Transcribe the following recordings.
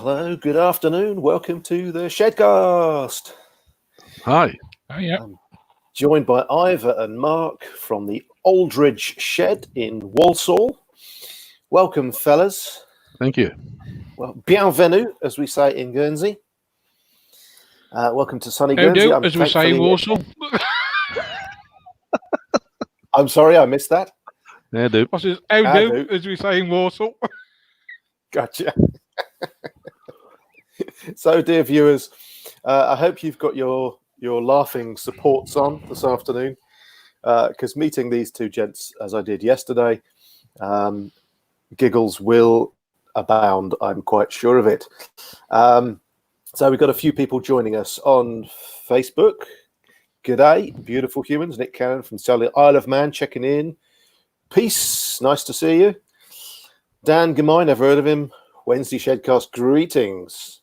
Hello, good afternoon. Welcome to the SHEDcast. Hi. Oh, yeah. I'm joined by Ivor and Mark from the Aldridge shed in Walsall. Welcome, fellas. Thank you. Well, bienvenue, as we say in Guernsey. Welcome to sunny How Guernsey. do, as we say in Walsall. I'm sorry, I missed that. Yeah, do. I says, how How do, do. as we say in Walsall. Gotcha. So, dear viewers, I hope you've got your laughing supports on this afternoon, because meeting these two gents, as I did yesterday, giggles will abound. I'm quite sure of it. So we've got a few people joining us on Facebook. G'day, beautiful humans. Nick Cannon from Isle of Man checking in. Peace, nice to see you. Dan Gamay, never heard of him. Wednesday Shedcast, greetings.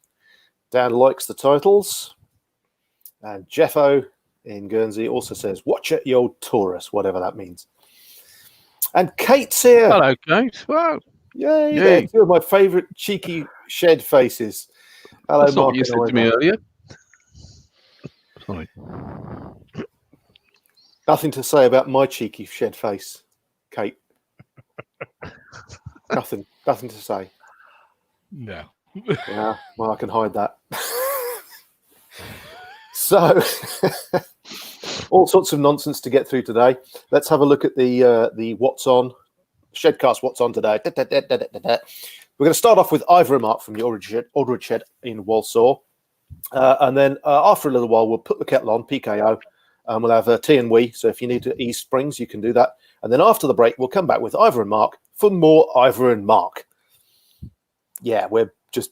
Dan likes the titles. And Jeffo in Guernsey also says, watch it, you old Taurus, whatever that means. And Kate's here. Hello, Kate. Wow. Yay, Yay. they're two of my favourite cheeky shed faces. Hello, That's not Mark what you and said to me Ivor. earlier. Sorry. Nothing to say about my cheeky shed face, Kate. Nothing to say. No. Yeah, well, I can hide that. So, all sorts of nonsense to get through today. Let's have a look at the What's On, Shedcast What's On today. We're going to start off with Ivor and Mark from the Aldridge shed in Walsall. And then after a little while, we'll put the kettle on, PKO, and we'll have tea and wee. So if you need to ease springs, you can do that. And then after the break, we'll come back with Ivor and Mark for more Ivor and Mark. Yeah, we're just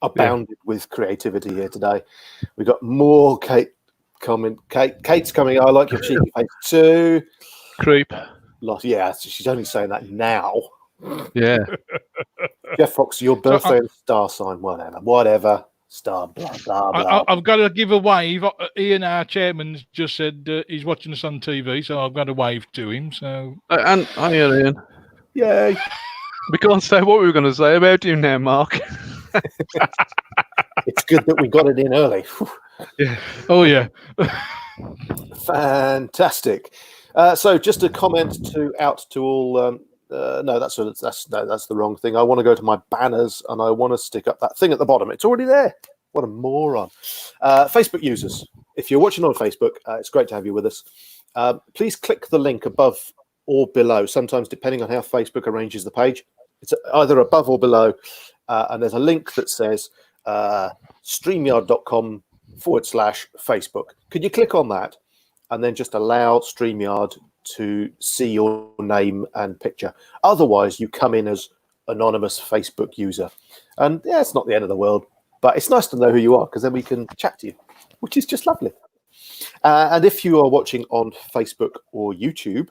abounded with creativity here today. We've got more Kate coming. Kate's coming. I like your cheeky face too. Creep. Yeah, she's only saying that now. Yeah. Jeff Fox, your birthday and star sign, whatever. Star, blah, blah, blah. I've got to give a wave. Ian, our chairman's just said he's watching us on TV, so I've got to wave to him. So, And hi, Ian. Yay. We can't say what we were going to say about you now, Mark. It's good that we got it in early. yeah. Oh, yeah. Fantastic. So just a comment out to all. No, that's the wrong thing. I want to go to my banners and I want to stick up that thing at the bottom. It's already there. What a moron. Facebook users, if you're watching on Facebook, it's great to have you with us. Please click the link above or below. Sometimes, depending on how Facebook arranges the page, it's either above or below. And there's a link that says streamyard.com/Facebook. Could you click on that and then just allow StreamYard to see your name and picture? Otherwise, you come in as anonymous Facebook user. And yeah, it's not the end of the world, but it's nice to know who you are because then we can chat to you, which is just lovely. And if you are watching on Facebook or YouTube,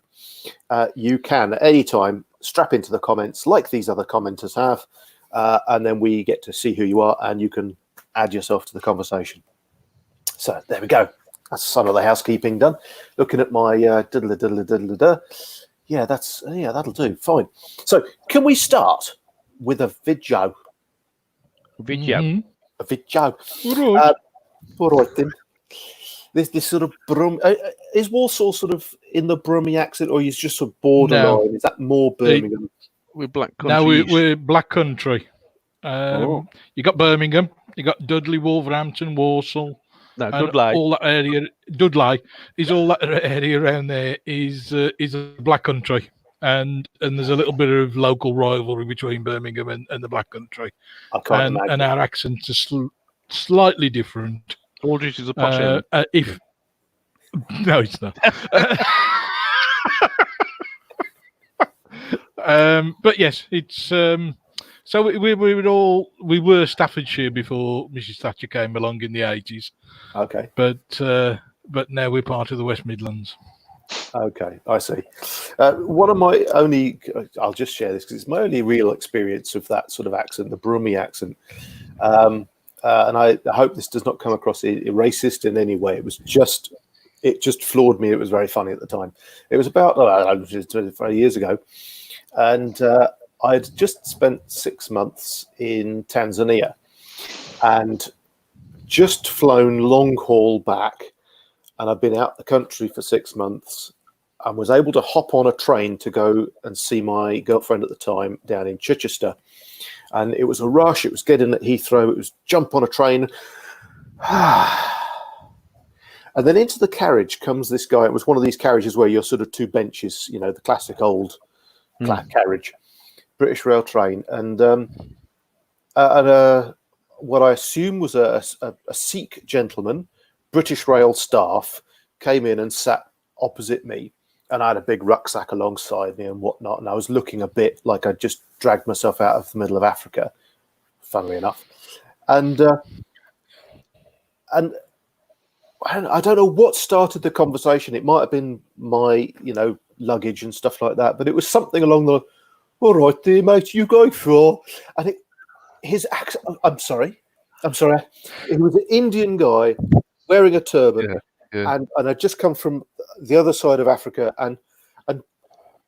you can at any time strap into the comments like these other commenters have, and then we get to see who you are and you can add yourself to the conversation. So there we go. That's some of the housekeeping done. Looking at my diddle-a-diddle-a-diddle-a-diddle. Yeah, that'll do. Fine. So can we start with a video? Video. A video. Right. All right then. This sort of is Walsall sort of in the Brummie accent, or is just sort of borderline? No. Is that more Birmingham? We're black country. Now we're Black Country. You got Birmingham, you got Dudley, Wolverhampton, Walsall. No, And Dudley. all that area, Dudley, is all that area around there is a Black Country, and there's a little bit of local rivalry between Birmingham and the Black Country. I can't imagine. And our accents are slightly different. Aldridge is a posh end. No, it's not. But yes, it's. So we were Staffordshire before Mrs. Thatcher came along in the 80s. Okay. But now we're part of the West Midlands. Okay, I see. One of my only, I'll just share this because it's my only real experience of that sort of accent, the Brummie accent. And I hope this does not come across racist in any way. It just floored me. It was very funny at the time. It was about 25 years ago. And I'd just spent 6 months in Tanzania. and just flown long haul back, and I've been out the country for 6 months and was able to hop on a train to go and see my girlfriend at the time down in Chichester. And it was a rush. It was getting at Heathrow. It was jump on a train. And then into the carriage comes this guy. It was one of these carriages where you're sort of two benches, you know, the classic old carriage, British Rail train. And what I assume was a Sikh gentleman, British Rail staff, came in and sat opposite me. And I had a big rucksack alongside me and whatnot. And I was looking a bit like I'd just dragged myself out of the middle of Africa, funnily enough. And I don't know what started the conversation. It might have been my, you know, luggage and stuff like that. But it was something along the, all right, dear mate, you going for? And his accent, I'm sorry. He was an Indian guy wearing a turban. Yeah. And I'd just come from the other side of Africa, and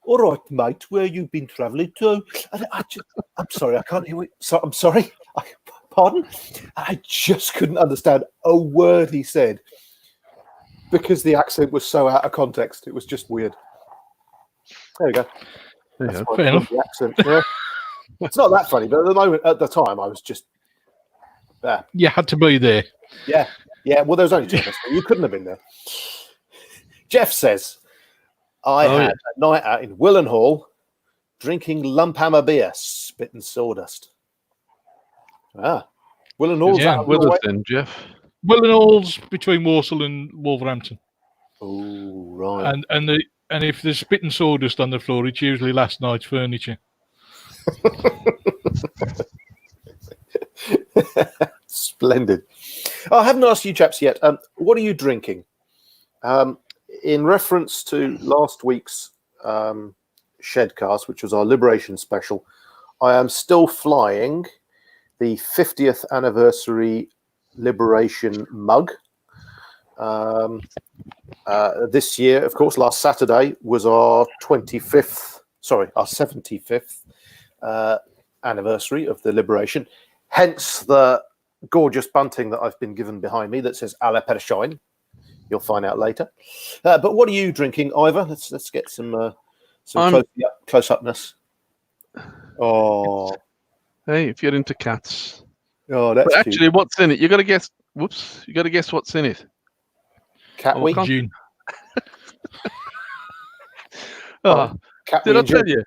all right, mate, where you been travelling to? And I'm sorry, I can't hear you. So, I'm sorry, pardon? I just couldn't understand a word he said because the accent was so out of context. It was just weird. There you go. Fair enough. The accent. Yeah. It's not that funny, but at the time, I was just there. You had to be there. Yeah. Yeah, well, there was only 2 of us. You couldn't have been there. Jeff says, I had a night out in Willenhall drinking Lumphammer beer, spit and sawdust. Willenhall's Yeah, with us then, Jeff. Willenhall's between Walsall and Wolverhampton. Oh, right. And if there's spit and sawdust on the floor, it's usually last night's furniture. Splendid. I haven't asked you chaps yet. What are you drinking? In reference to last week's SHEDcast, which was our Liberation special, I am still flying the 50th anniversary Liberation mug. This year, of course, last Saturday was our 75th anniversary of the Liberation. Hence the gorgeous bunting that I've been given behind me that says "Ala Pershine." You'll find out later. But what are you drinking, Ivor? Let's get some close-upness. Oh, hey, if you're into cats. Oh, that's but actually, cute. What's in it? You got to guess. Whoops! You got to guess what's in it. Cat week. June. Cat Did I week. tell you?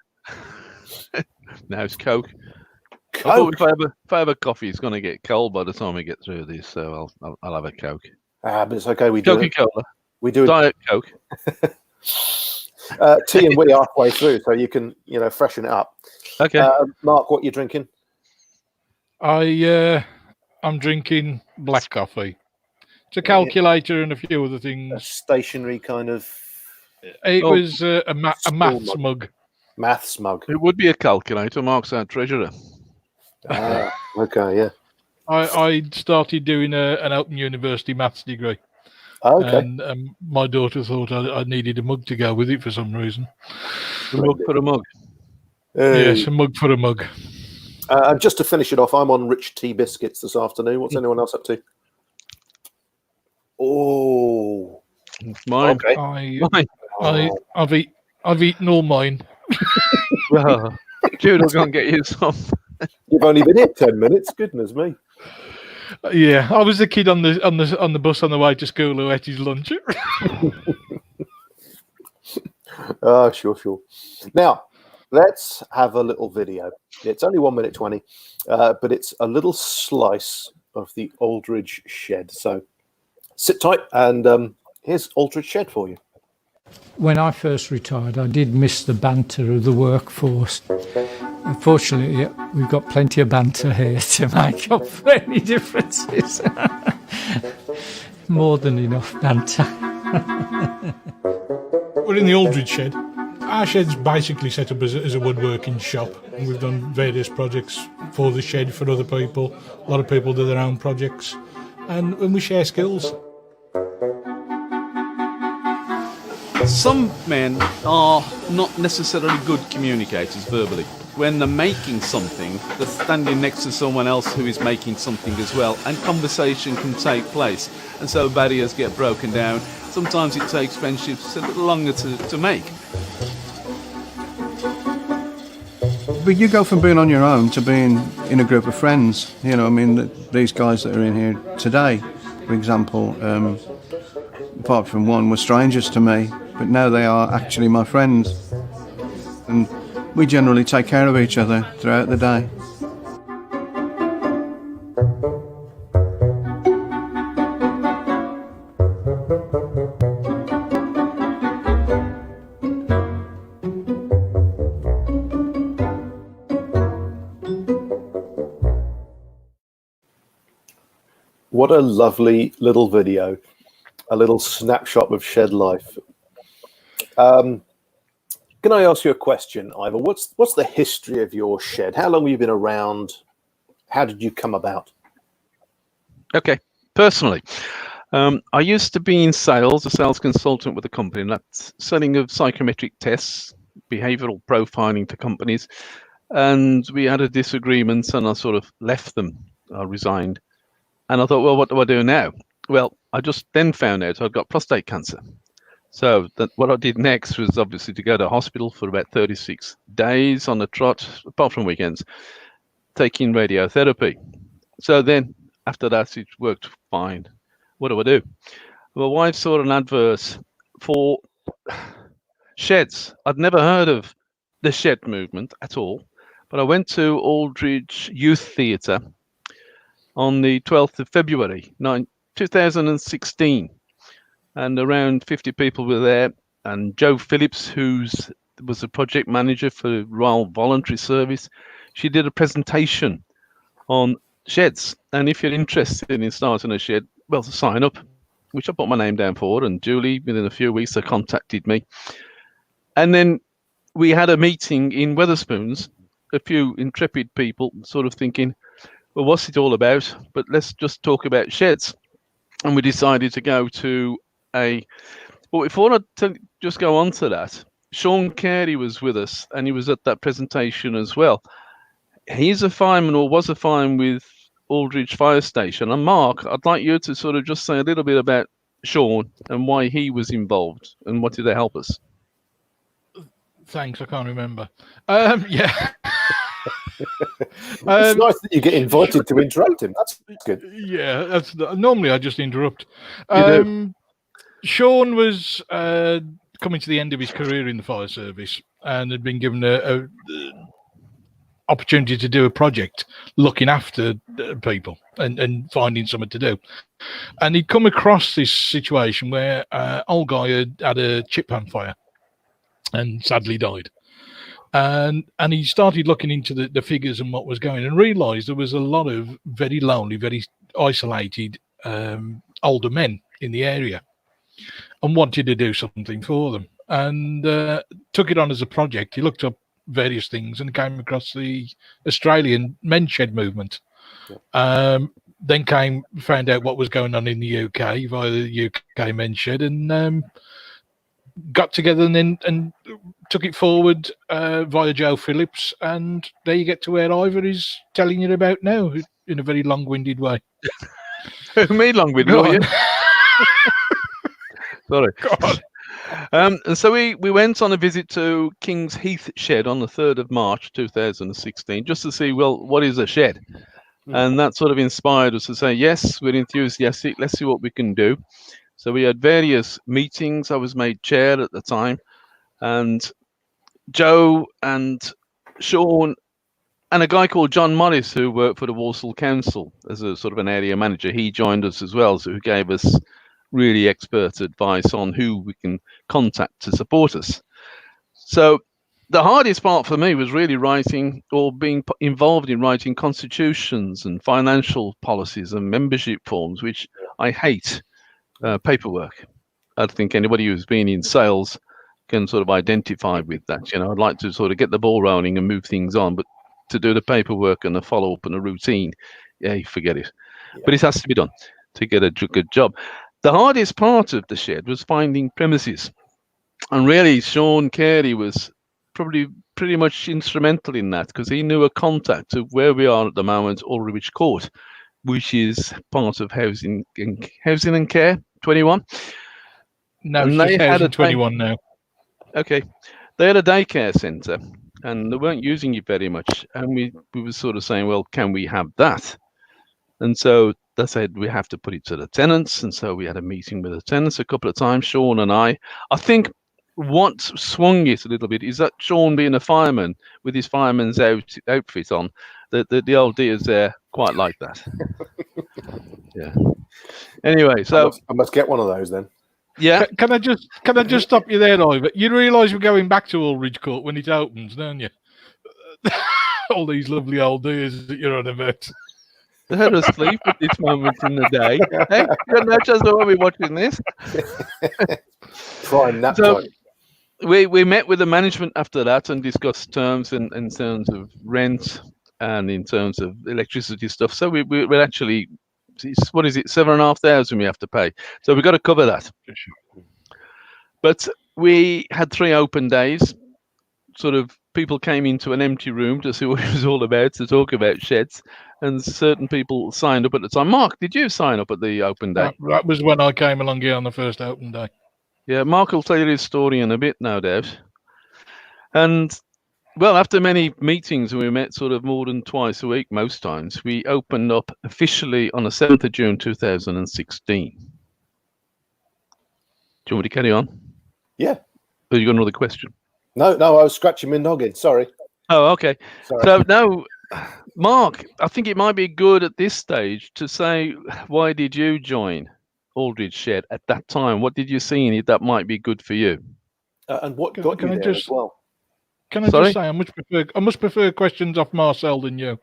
No, it's Coke. I thought if I have a coffee, it's going to get cold by the time we get through this, so I'll have a Coke. But it's okay. We do Coca-Cola. We do Diet Coke. tea and wee halfway through, so you can freshen it up. Okay. Mark, what you drinking? I'm drinking black coffee. It's a calculator and a few other A things. stationary kind of. It was a maths mug. Maths mug. It would be a calculator. Mark's our treasurer. Okay, yeah. I started doing an Open University maths degree. Okay. And my daughter thought I needed a mug to go with it for some reason. A mug for a mug. Yes, a mug for a mug. And just to finish it off, I'm on rich tea biscuits this afternoon. What's anyone else up to? Oh, Mine. Okay. I've eaten all mine. Jude will go and get you some. You've only been here 10 minutes. Goodness me. Yeah, I was the kid on the bus on the way to school who ate his lunch. Sure. Now, let's have a little video. It's only 1 minute 20, but it's a little slice of the Aldridge shed. So sit tight, and here's Aldridge shed for you. When I first retired, I did miss the banter of the workforce. Unfortunately, we've got plenty of banter here to make up for any differences. More than enough banter. We're in the Aldridge shed. Our shed's basically set up as a woodworking shop. And we've done various projects for the shed for other people. A lot of people do their own projects. And we share skills. Some men are not necessarily good communicators verbally. when they're making something, they're standing next to someone else who is making something as well, and conversation can take place. And so barriers get broken down. Sometimes it takes friendships a little longer to make. But you go from being on your own to being in a group of friends. You know, I mean, these guys that are in here today, for example, apart from one, were strangers to me, but now they are actually my friends. And we generally take care of each other throughout the day. What a lovely little video, a little snapshot of shed life. Can I ask you a question, Ivor? What's the history of your shed? How long have you been around? How did you come about? Okay, personally, I used to be in sales, a sales consultant with a company, and that's selling of psychometric tests, behavioral profiling to companies. And we had a disagreement, and I sort of left them. I resigned. And I thought, well, what do I do now? Well, I just then found out I'd got prostate cancer. So what I did next was obviously to go to hospital for about 36 days on the trot, apart from weekends, taking radiotherapy. So then after that, it worked fine. What do I do? My wife saw an advert for sheds. I'd never heard of the shed movement at all, but I went to Aldridge Youth Theatre on the 12th of February, 2016. And around 50 people were there. And Jo Phillips, who was a project manager for Royal Voluntary Service, she did a presentation on sheds. And if you're interested in starting a shed, well, sign up, which I put my name down for. And Julie, within a few weeks, they contacted me. And then we had a meeting in Wetherspoons, a few intrepid people sort of thinking, well, what's it all about? But let's just talk about sheds. And we decided to go to but before I just go on to that, Sean Carey was with us, and he was at that presentation as well. He's a fireman, or was a fireman, with Aldridge Fire Station. And Mark, I'd like you to sort of just say a little bit about Sean and why he was involved and what did they help us. Thanks, I can't remember. Yeah. It's nice that you get invited to interrupt him. That's good. Yeah, normally I just interrupt. You do. Sean was coming to the end of his career in the fire service and had been given a opportunity to do a project looking after people and finding something to do. And he'd come across this situation where old guy had a chip pan fire and sadly died. And he started looking into the figures and what was going, and realised there was a lot of very lonely, very isolated older men in the area, and wanted to do something for them. And took it on as a project. He looked up various things and came across the Australian men's shed movement. Then found out what was going on in the UK via the UK men's shed, and got together and took it forward via Jo Phillips, and there you get to where Ivor is telling you about now in a very long-winded way. Me long-winded, are you? Sorry. And so we went on a visit to King's Heath Shed on the 3rd of March 2016, just to see, well, what is a shed? And that sort of inspired us to say, yes, we're enthusiastic, let's see what we can do. So we had various meetings. I was made chair at the time, and Joe and Sean and a guy called John Morris, who worked for the Walsall Council as a sort of an area manager, he joined us as well, so who gave us really expert advice on who we can contact to support us. So the hardest part for me was really writing, or being involved in writing, constitutions and financial policies and membership forms, which I hate. Paperwork. I think anybody who's been in sales can sort of identify with that. You know, I'd like to sort of get the ball rolling and move things on, but to do the paperwork and the follow-up and the routine, yeah, forget it. Yeah. But it has to be done to get a good job. The hardest part of the shed was finding premises. And really, Sean Carey was probably pretty much instrumental in that because he knew a contact of where we are at the moment, Aldridge Court, which is part of Housing and Care 21. No, And it's they just had a Housing 21 now. Okay, they had a daycare centre, and they weren't using it very much. And we were sort of saying, well, can we have that? And so they said we have to put it to the tenants. And so we had a meeting with the tenants a couple of times, Sean and I. I think what swung it a little bit is that Sean, being a fireman with his fireman's outfit on, the old dears there quite like that. Yeah. Anyway, so I must get one of those then. yeah. Can I just stop you there, Ivor? You realise we're going back to Aldridge Court when it opens, don't you? All these lovely old days that you're on about. They're asleep at this moment in the day. Hey, you got no chance of be watching this. Prime nap So time. we met with the management after that and discussed terms in terms of rent and in terms of electricity stuff. So we're actually, what is it, 7,500 we have to pay. So we've got to cover that. But we had 3 open days. Sort of people came into an empty room to see what it was all about, to talk about sheds, and certain people signed up at the time. Mark, did you sign up at the open day? That was when I came along here on the first open day. Yeah, Mark will tell you his story in a bit, no doubt. And well, after many meetings, we met sort of more than twice a week, most times, we opened up officially on the 7th of June 2016. Do you want me to carry on? Yeah. Or you got another question? No, I was scratching my noggin. Sorry. Oh, okay. Sorry. So now, Mark, I think it might be good at this stage to say, why did you join Aldridge Shed at that time? What did you see in it that might be good for you? And what Can- got can you I there just- as well? Can I Sorry? just say I much prefer questions off Marcel than you.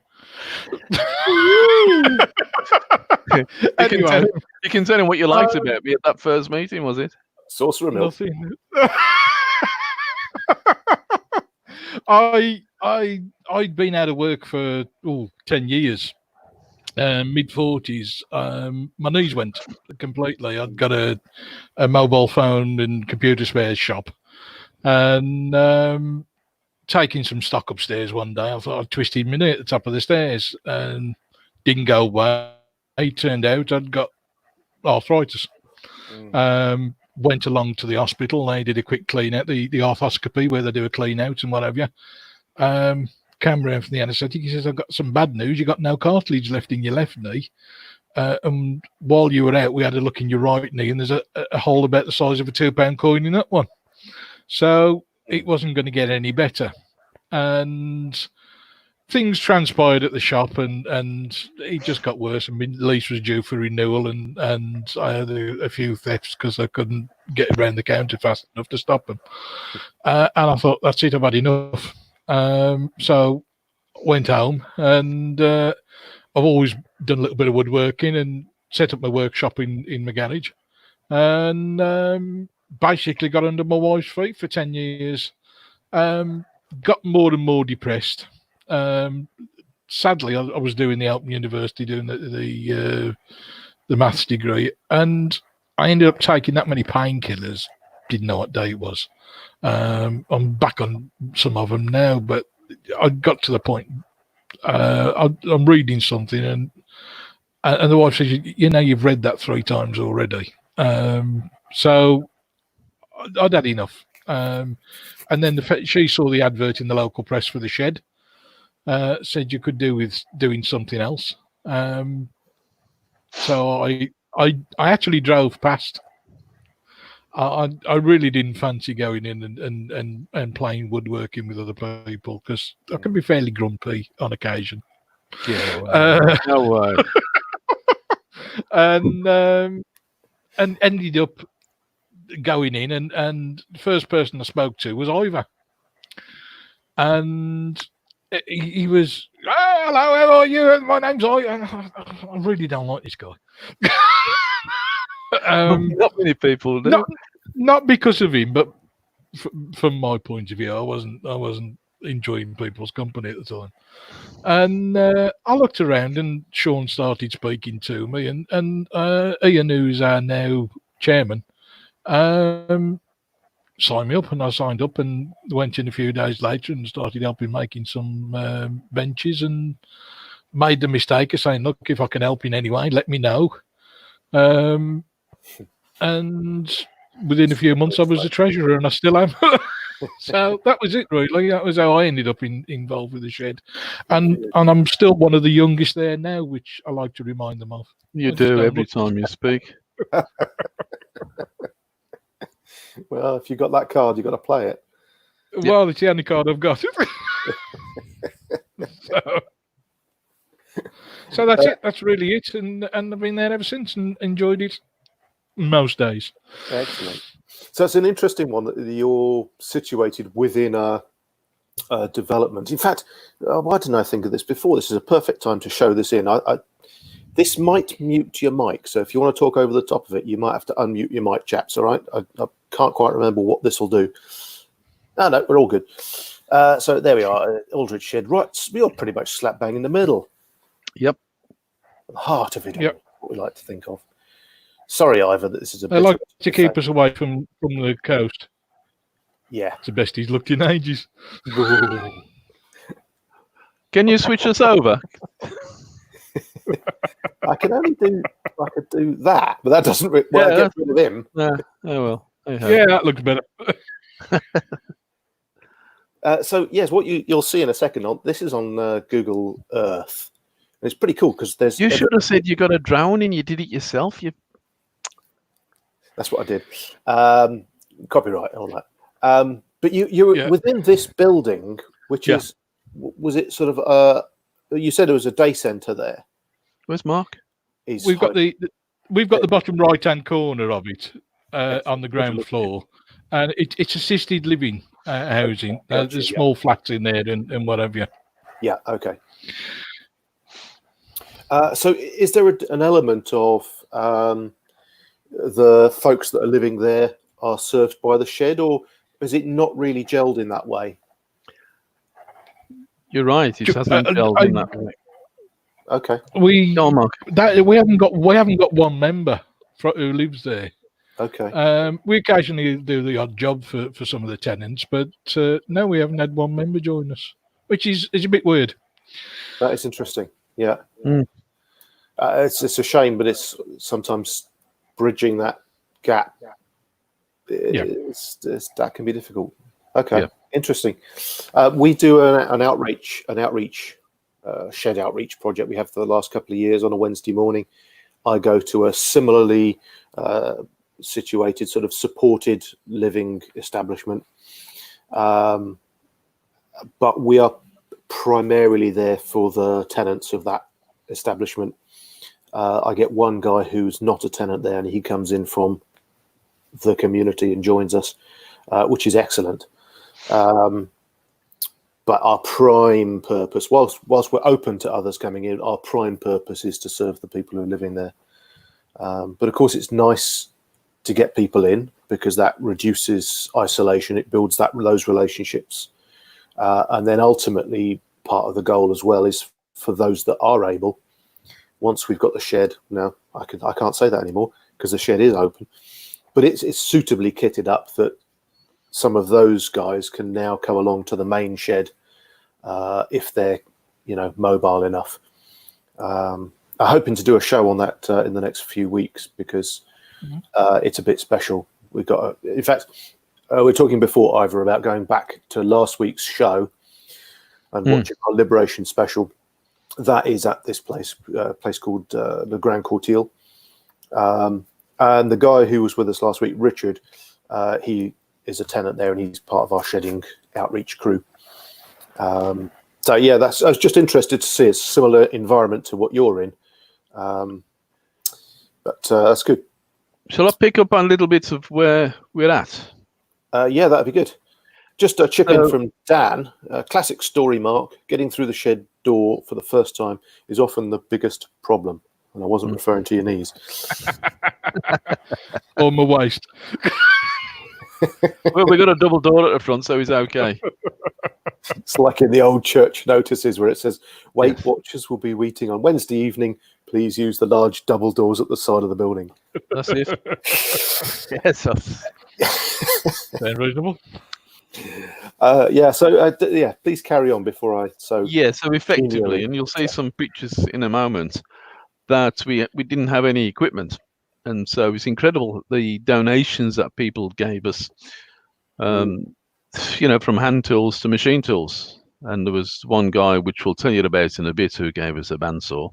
Anyway, You can tell him what you liked about me at that first meeting, was it? Sorcerer milk. nothing. I'd been out of work for 10 years, mid-40s. My knees went completely. I'd got a mobile phone and computer spares shop, and taking some stock upstairs one day, I thought I'd twisted my knee at the top of the stairs and didn't go away. It turned out I'd got arthritis. Went along to the hospital. They did a quick clean out, the arthroscopy where they do a clean out and what have you. Came around from the anaesthetic. He says, I've got some bad news. You've got no cartilage left in your left knee. And while you were out, we had a look in your right knee, and there's a hole about the size of a £2 coin in that one. So it wasn't going to get any better. And things transpired at the shop, and it just got worse. And my lease was due for renewal, and I had a few thefts because I couldn't get around the counter fast enough to stop them. And I thought, that's it, I've had enough. So went home, and I've always done a little bit of woodworking and set up my workshop in my garage, and basically got under my wife's feet for 10 years. Got more and more depressed. Sadly, I was doing the Open University, doing the maths degree, and I ended up taking that many painkillers. Didn't know what day it was. I'm back on some of them now, but I got to the point. I'm reading something, and the wife says, you've read that 3 times already. So I'd had enough. And then she saw the advert in the local press for the shed. Said you could do with doing something else. So I actually drove past. I really didn't fancy going in and playing woodworking with other people because I can be fairly grumpy on occasion. Yeah, no way. And ended up going in, and the first person I spoke to was Ivor, and he was, hello, how are you? My name's Ivor. I really don't like this guy. Not many people do. Not because of him, but from my point of view, I wasn't enjoying people's company at the time. And I looked around, and Sean started speaking to me, and Ian, who's our now chairman, sign me up, and I signed up and went in a few days later and started helping making some benches, and made the mistake of saying, look, if I can help in any way, let me know. And within a few months I was the treasurer, and I still am. So that was it, really. That was how I ended up involved with the shed. And I'm still one of the youngest there now, which I like to remind them of. You do every time you speak. Well, if you've got that card, you've got to play it. Well, it's the only card I've got. So that's it. That's really it. And I've been there ever since and enjoyed it most days. Excellent. So it's an interesting one that you're situated within a development. In fact, why didn't I think of this before? This is a perfect time to show this in. This might mute your mic, so if you want to talk over the top of it, you might have to unmute your mic, chaps, all right? I can't quite remember what this will do. No, we're all good. So there we are, Aldridge Shed. Right, you're pretty much slap bang in the middle. Yep. The heart of it all, Yep. what we like to think of. Sorry, Ivor, that this is a bit... They like to keep us away from the coast. Yeah. It's the best he's looked in ages. Can you switch us over? I could do that, but that doesn't get rid of him. Oh well. Yeah, that looks better. So yes, what you'll see in a second. This is on Google Earth. And it's pretty cool because there's. You should have said you got a drowning. You did it yourself. That's what I did. Copyright, all that. But you're within this building, which is, was it sort of? You said it was a day centre there. Where's Mark? We've got the bottom right hand corner of it on the ground floor, and it's assisted living housing. There's small flats in there and whatever. Yeah. Okay. So, is there an element of the folks that are living there are served by the shed, or is it not really gelled in that way? You're right. It hasn't gelled in that way. Okay. We haven't got one member who lives there. Okay. We occasionally do the odd job for some of the tenants, but no, we haven't had one member join us, which is a bit weird. That is interesting. Yeah. It's a shame, but it's sometimes bridging that gap. That can be difficult. Okay. Yeah. Interesting. We do an outreach shed outreach project we have for the last couple of years on a Wednesday morning. I go to a similarly situated sort of supported living establishment, but we are primarily there for the tenants of that establishment. I get one guy who's not a tenant there, and he comes in from the community and joins us, which is excellent. But our prime purpose, whilst we're open to others coming in, our prime purpose is to serve the people who are living there. But of course, it's nice to get people in because that reduces isolation. It builds those relationships. And then ultimately, part of the goal as well is for those that are able, once we've got the shed, now I can't say that anymore because the shed is open, but it's suitably kitted up that some of those guys can now come along to the main shed if they're, mobile enough. I'm hoping to do a show on that in the next few weeks because it's a bit special. We've got, in fact, we were talking before, Ivor, about going back to last week's show and watching our Liberation special. That is at this place called the Grand Courtiel. And the guy who was with us last week, Richard, he is a tenant there and he's part of our shedding outreach crew. So yeah, I was just interested to see a similar environment to what you're in. But that's good. Shall I pick up on little bits of where we're at? Yeah, that'd be good. Just a chip in from Dan. Classic story, Mark. Getting through the shed door for the first time is often the biggest problem. And I wasn't referring to your knees. Or my waist. Well, we got a double door at the front, so he's okay. It's like in the old church notices where it says, Weight Watchers will be waiting on Wednesday evening. Please use the large double doors at the side of the building. That's it. Yes. Sound reasonable? Please carry on before I. So effectively, and you'll see some pictures in a moment, that we didn't have any equipment, and so it's incredible the donations that people gave us, from hand tools to machine tools. And there was one guy, which we'll tell you about in a bit, who gave us a bandsaw.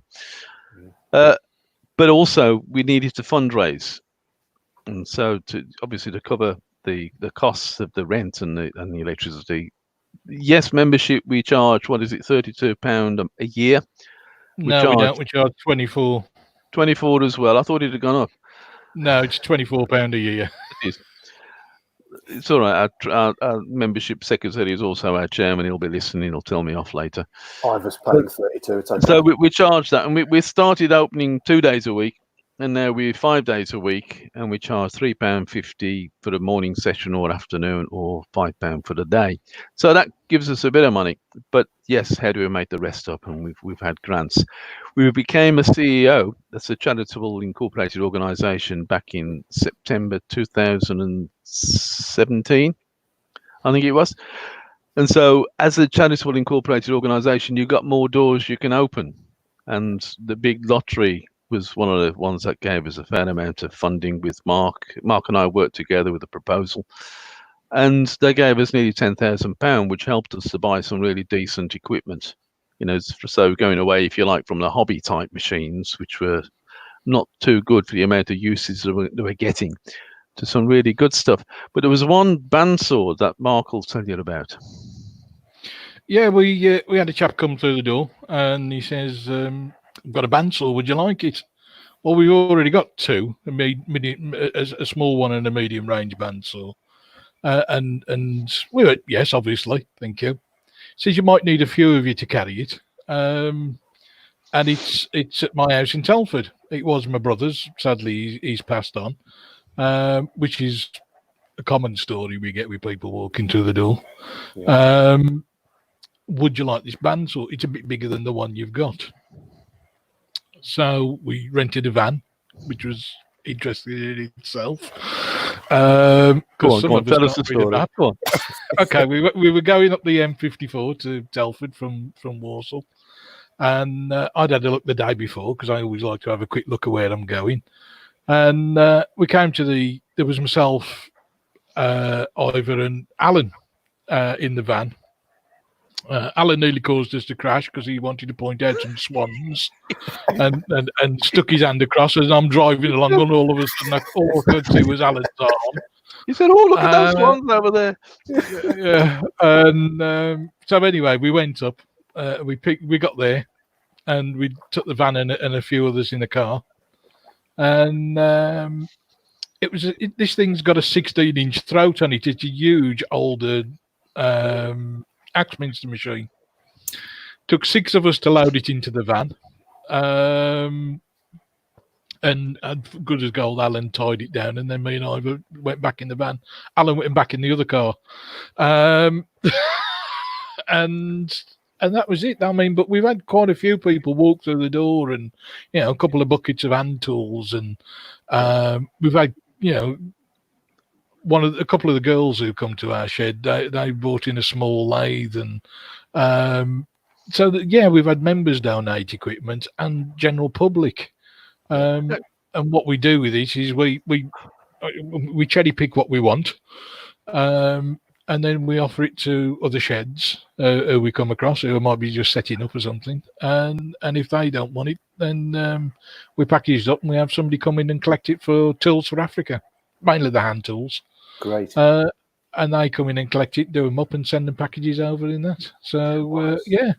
But also we needed to fundraise, and so to cover the costs of the rent and the electricity. Yes, membership we charge, what is it, £32 a year? We don't. We charge 24. 24 as well. I thought it had gone up. No, it's £24 a year. It is. It's all right. Our membership secretary is also our chairman. He'll be listening. He'll tell me off later. Ivor's paying 32. It's okay. So we charge that, and we started opening 2 days a week, and now we're 5 days a week, and we charge £3.50 for the morning session or afternoon, or £5 for the day. So that gives us a bit of money. But yes, how do we make the rest up? And we've had grants. We became a CEO. That's a charitable incorporated organisation back in September 2017, I think it was. And so, as a charitable incorporated organisation, you've got more doors you can open. And the big lottery was one of the ones that gave us a fair amount of funding with Mark. Mark and I worked together with a proposal, and they gave us nearly £10,000, which helped us to buy some really decent equipment. So going away, if you like, from the hobby type machines, which were not too good for the amount of uses that we're getting, to some really good stuff. But there was one bandsaw that Mark will tell you about. Yeah, we had a chap come through the door, and he says, "I've got a bandsaw. Would you like it?" Well, we've already got two: a small one and a medium range bandsaw. And we went, yes, obviously, thank you. Says you might need a few of you to carry it. And it's at my house in Telford. It was my brother's. Sadly, he's passed on, which is a common story we get with people walking through the door. Yeah. Would you like this bandsaw? It's a bit bigger than the one you've got. So we rented a van, which was interesting in itself. Go on, tell us the story. Go on. Okay, we were going up the M54 to Telford from Walsall, and I'd had a look the day before, because I always like to have a quick look at where I'm going. And we came to there was myself, Ivor and Alan in the van. Alan nearly caused us to crash because he wanted to point out some swans and stuck his hand across as I'm driving along, and all of a sudden all I could see was Alan's arm. He said, "Oh, look at those swans over there." Yeah. And so anyway, we went up, we got there, and we took the van and a few others in the car. And this thing's got a 16-inch throat on it. It's a huge older Axminster machine. Took 6 of us to load it into the van, and good as gold, Alan tied it down, and then me and I went back in the van. Alan went back in the other car, and that was it. I mean, but we've had quite a few people walk through the door, and a couple of buckets of hand tools, and we've had a couple of the girls who come to our shed, they brought in a small lathe, and so that, we've had members donate equipment and general public. And what we do with it is we cherry pick what we want, and then we offer it to other sheds who we come across, who might be just setting up or something. And if they don't want it, then we package it up and we have somebody come in and collect it for Tools for Africa, mainly the hand tools. Great. And they come in and collect it, do them up, and send them packages over in that. So, yeah.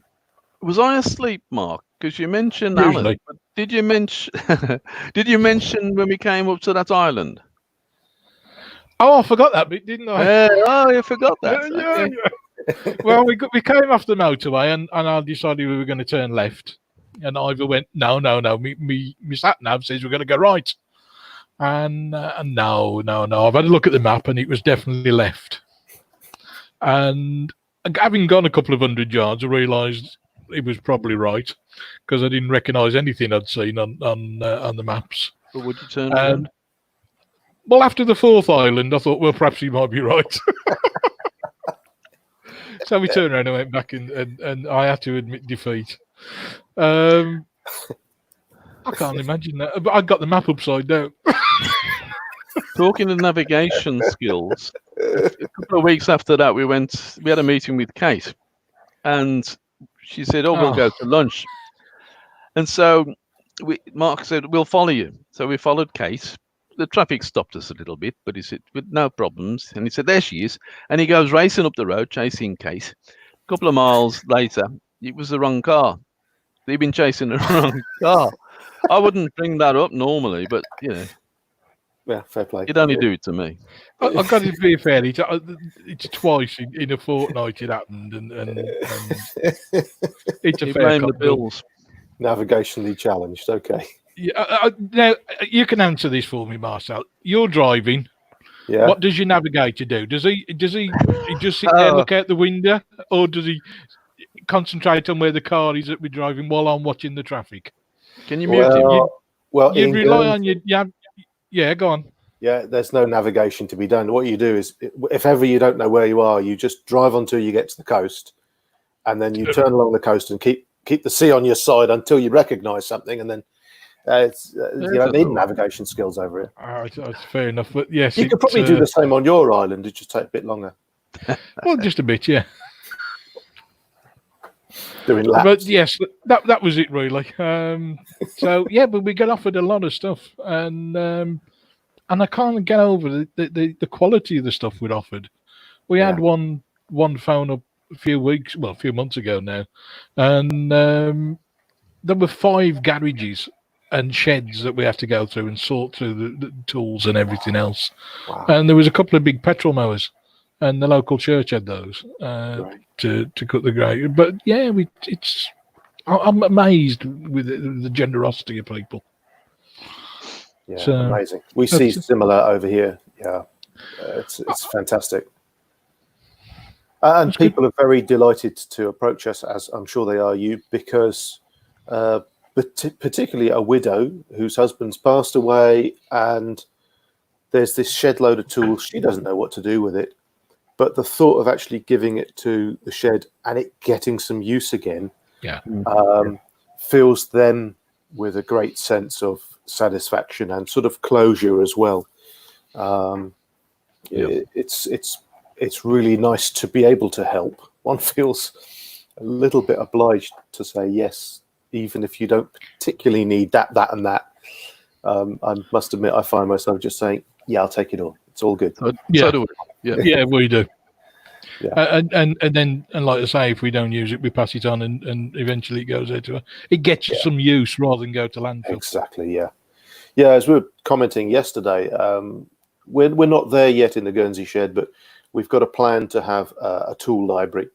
Was I asleep, Mark? Because you mentioned Alan. Did you mention when we came up to that island? Oh, I forgot that bit, didn't I? Oh, you forgot that. Yeah. Well, we came off the motorway, and I decided we were going to turn left. And Ivor went, no. Me sat nav says we're going to go right. And no. I've had a look at the map, and it was definitely left. And having gone a couple of 100 yards, I realised it was probably right, because I didn't recognise anything I'd seen on the maps. But would you turn around? Well, after the fourth island, I thought, well, perhaps he might be right. So we turned around and went back, and I had to admit defeat. I can't imagine that. But I got the map upside down. Talking of navigation skills, a couple of weeks after that, we had a meeting with Kate, and she said, we'll go to lunch. And so Mark said, we'll follow you. So we followed Kate. The traffic stopped us a little bit, but he said, with no problems. And he said, there she is. And he goes racing up the road, chasing Kate. A couple of miles later, it was the wrong car. They'd been chasing the wrong car. I wouldn't bring that up normally, but, Yeah, fair play. you'd only do it to me. I've got to be fair. It's twice in a fortnight it happened, and it's a You fair blame the cop. bills. Navigationally challenged. Okay. Yeah, now you can answer this for me, Marcel. You're driving. Yeah. What does your navigator do? Does he just sit there and look out the window, or does he concentrate on where the car is that we're driving while I'm watching the traffic? Can you mute him? Well, You in rely on Guernsey- your yeah. Go on. Yeah, there's no navigation to be done. What you do is, if ever you don't know where you are, you just drive until you get to the coast, and then you turn along the coast and keep the sea on your side until you recognise something, and then you don't need navigation skills over it. That's fair enough. But yes, You could probably do the same on your island. It just take a bit longer. Well, just a bit, yeah. Doing laps. But yes, that was it really. So yeah, but we got offered a lot of stuff, and I can't get over the quality of the stuff we'd offered. We had one phone up a few months ago now, and there were 5 garages and sheds that we have to go through and sort through the tools and everything else. Wow. And there was a couple of big petrol mowers, and the local church had those to cut the grate. But yeah, I'm amazed with the generosity of people. Yeah, So, amazing. We see similar over here. Yeah, it's fantastic. And people are very delighted to approach us, as I'm sure they are you, because particularly a widow whose husband's passed away, and there's this shed load of tools. She doesn't know what to do with it, but the thought of actually giving it to the shed and it getting some use again fills them with a great sense of satisfaction and sort of closure as well. It's really nice to be able to help. One feels a little bit obliged to say yes, even if you don't particularly need that, and that. I must admit, I find myself just saying, "Yeah, I'll take it all. It's all good." So do we. Yeah, we do. Yeah. And then like I say, if we don't use it, we pass it on, and eventually it goes out to it gets some use rather than go to landfill. Exactly. Yeah. As we were commenting yesterday, we're not there yet in the Guernsey shed, but we've got a plan to have a tool library,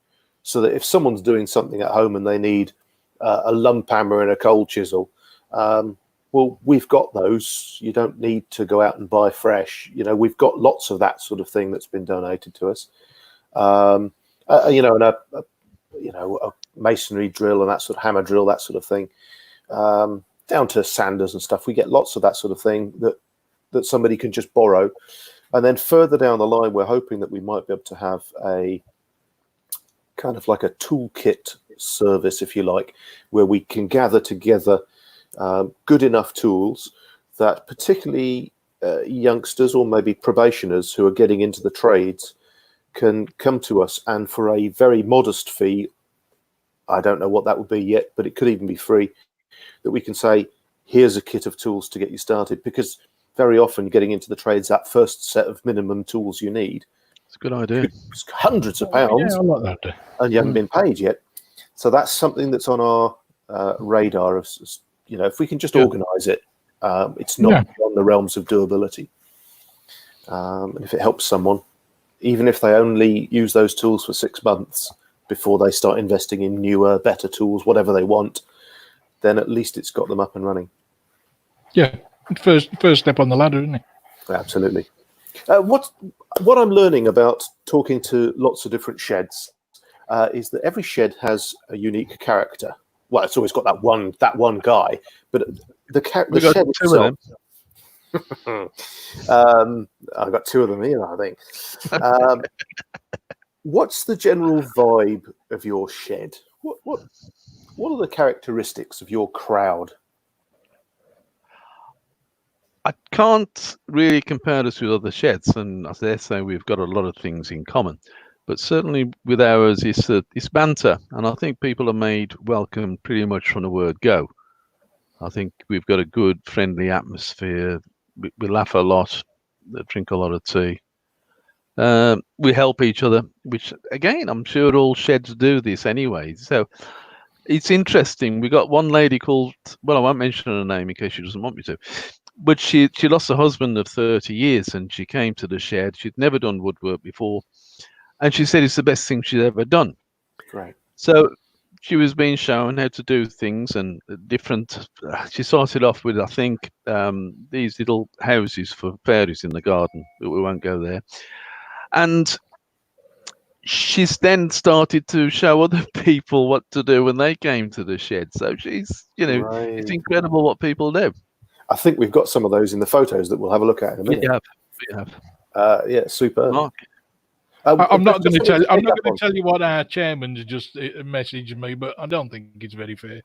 so that if someone's doing something at home and they need a lump hammer and a cold chisel, well, we've got those. You don't need to go out and buy fresh. We've got lots of that sort of thing that's been donated to us. And a masonry drill and that sort of hammer drill, that sort of thing, down to sanders and stuff. We get lots of that sort of thing that somebody can just borrow. And then further down the line, we're hoping that we might be able to have a kind of like a toolkit service, if you like, where we can gather together good enough tools that particularly youngsters or maybe probationers who are getting into the trades can come to us, and for a very modest fee, I don't know what that would be yet, but it could even be free, that we can say, here's a kit of tools to get you started. Because very often getting into the trades, that first set of minimum tools you need, it's a good idea. It's hundreds of pounds, Yeah, I like that. and you haven't been paid yet. So that's something that's on our radar of, if we can just organise it, it's not beyond the realms of doability. And if it helps someone, even if they only use those tools for 6 months before they start investing in newer, better tools, whatever they want, then at least it's got them up and running. Yeah, first step on the ladder, isn't it? Absolutely. What I'm learning about talking to lots of different sheds is that every shed has a unique character. Well, it's always got that one guy, but the shed itself. I've got two of them here, I think. What's the general vibe of your shed? What are the characteristics of your crowd? I can't really compare us with other sheds, and as they say, we've got a lot of things in common. But certainly with ours, it's banter, and I think people are made welcome pretty much from the word go. I think we've got a good, friendly atmosphere. We laugh a lot, drink a lot of tea. We help each other, which again, I'm sure all sheds do this anyway. So it's interesting. We got one lady called, well, I won't mention her name in case she doesn't want me to, but she lost a husband of 30 years and she came to the shed. She'd never done woodwork before. And she said it's the best thing she's ever done. Right. So she was being shown how to do things and different. She started off with, I think, these little houses for fairies in the garden, but we won't go there. And she's then started to show other people what to do when they came to the shed. So she's, Right. It's incredible what people do. I think we've got some of those in the photos that we'll have a look at in a minute. We have. Yeah, super. Mark. I'm not going to tell. I'm not going to tell you what our chairman's just messaged me, but I don't think it's very fair.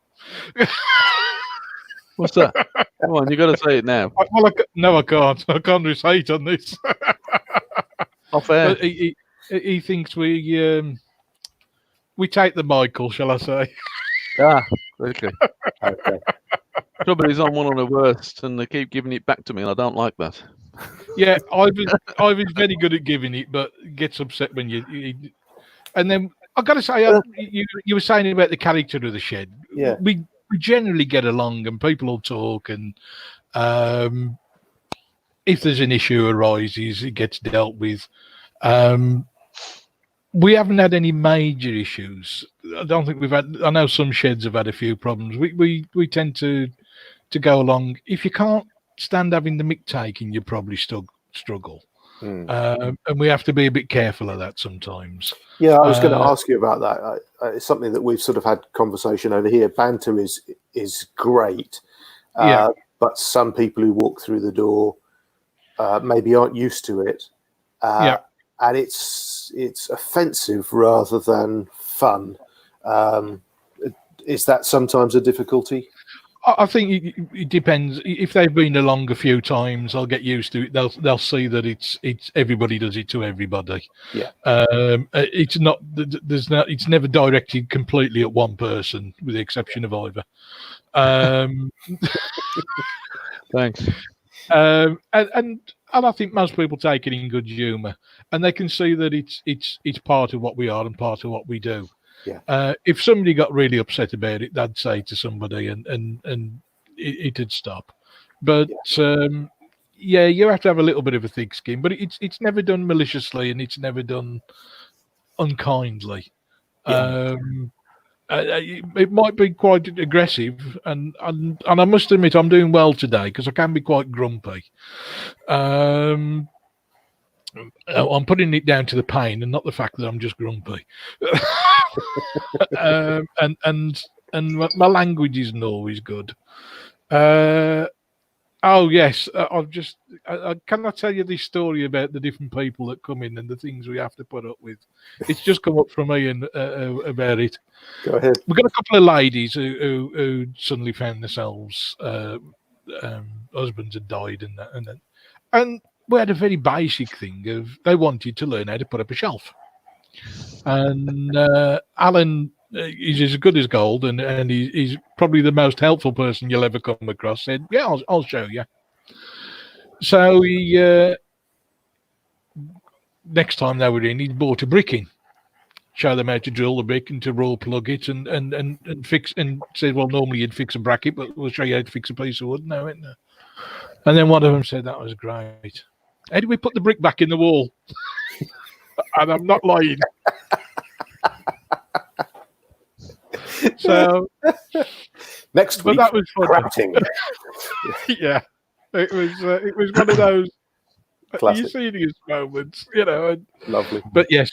What's that? Come on, you got to say it now. Well, no, I can't. I can't recite on this. Off air. But he thinks we take the Michael, shall I say? Okay. Okay. Trouble is, I'm one of the worst, and they keep giving it back to me, and I don't like that. Yeah, Ivor's very good at giving it, but gets upset when you. And then I got to say, you were saying about the character of the shed. Yeah. We generally get along, and people will talk, and if there's an issue arises, it gets dealt with. We haven't had any major issues. I don't think we've had. I know some sheds have had a few problems. We tend to go along. If you can't stand having the mick taking, you probably struggle. And we have to be a bit careful of that sometimes. Yeah, I was going to ask you about that. It's something that we've sort of had conversation over here. Banter is great, but some people who walk through the door maybe aren't used to it. And it's offensive rather than fun. Is that sometimes a difficulty? I think it depends. If they've been along a few times, they'll get used to it. They'll see that it's everybody does it to everybody. Yeah. It's not. It's never directed completely at one person, with the exception of Ivor. Thanks. And I think most people take it in good humour, and they can see that it's part of what we are and part of what we do. Yeah. If somebody got really upset about it, they'd say to somebody, and it'd stop. But you have to have a little bit of a thick skin. But it's never done maliciously, and it's never done unkindly. Yeah. It might be quite aggressive, and I must admit I'm doing well today because I can be quite grumpy. I'm putting it down to the pain and not the fact that I'm just grumpy. And my language isn't always good. Oh yes, can I tell you this story about the different people that come in and the things we have to put up with? It's just come up from me and about it. Go ahead. We've got a couple of ladies who suddenly found themselves husbands had died and we had a very basic thing of they wanted to learn how to put up a shelf. And Alan is as good as gold, and he's probably the most helpful person you'll ever come across. Said, "Yeah, I'll show you." So he next time they were in, he bought a brick in, show them how to drill the brick and to raw plug it, and fix, and said, "Well, normally you'd fix a bracket, but we'll show you how to fix a piece of wood." No. And then one of them said, "That was great. How do we put the brick back in the wall?" And I'm not lying. So next week, that was fun. crafting. Yeah, it was one of those Classic. serious moments, Lovely. But yes,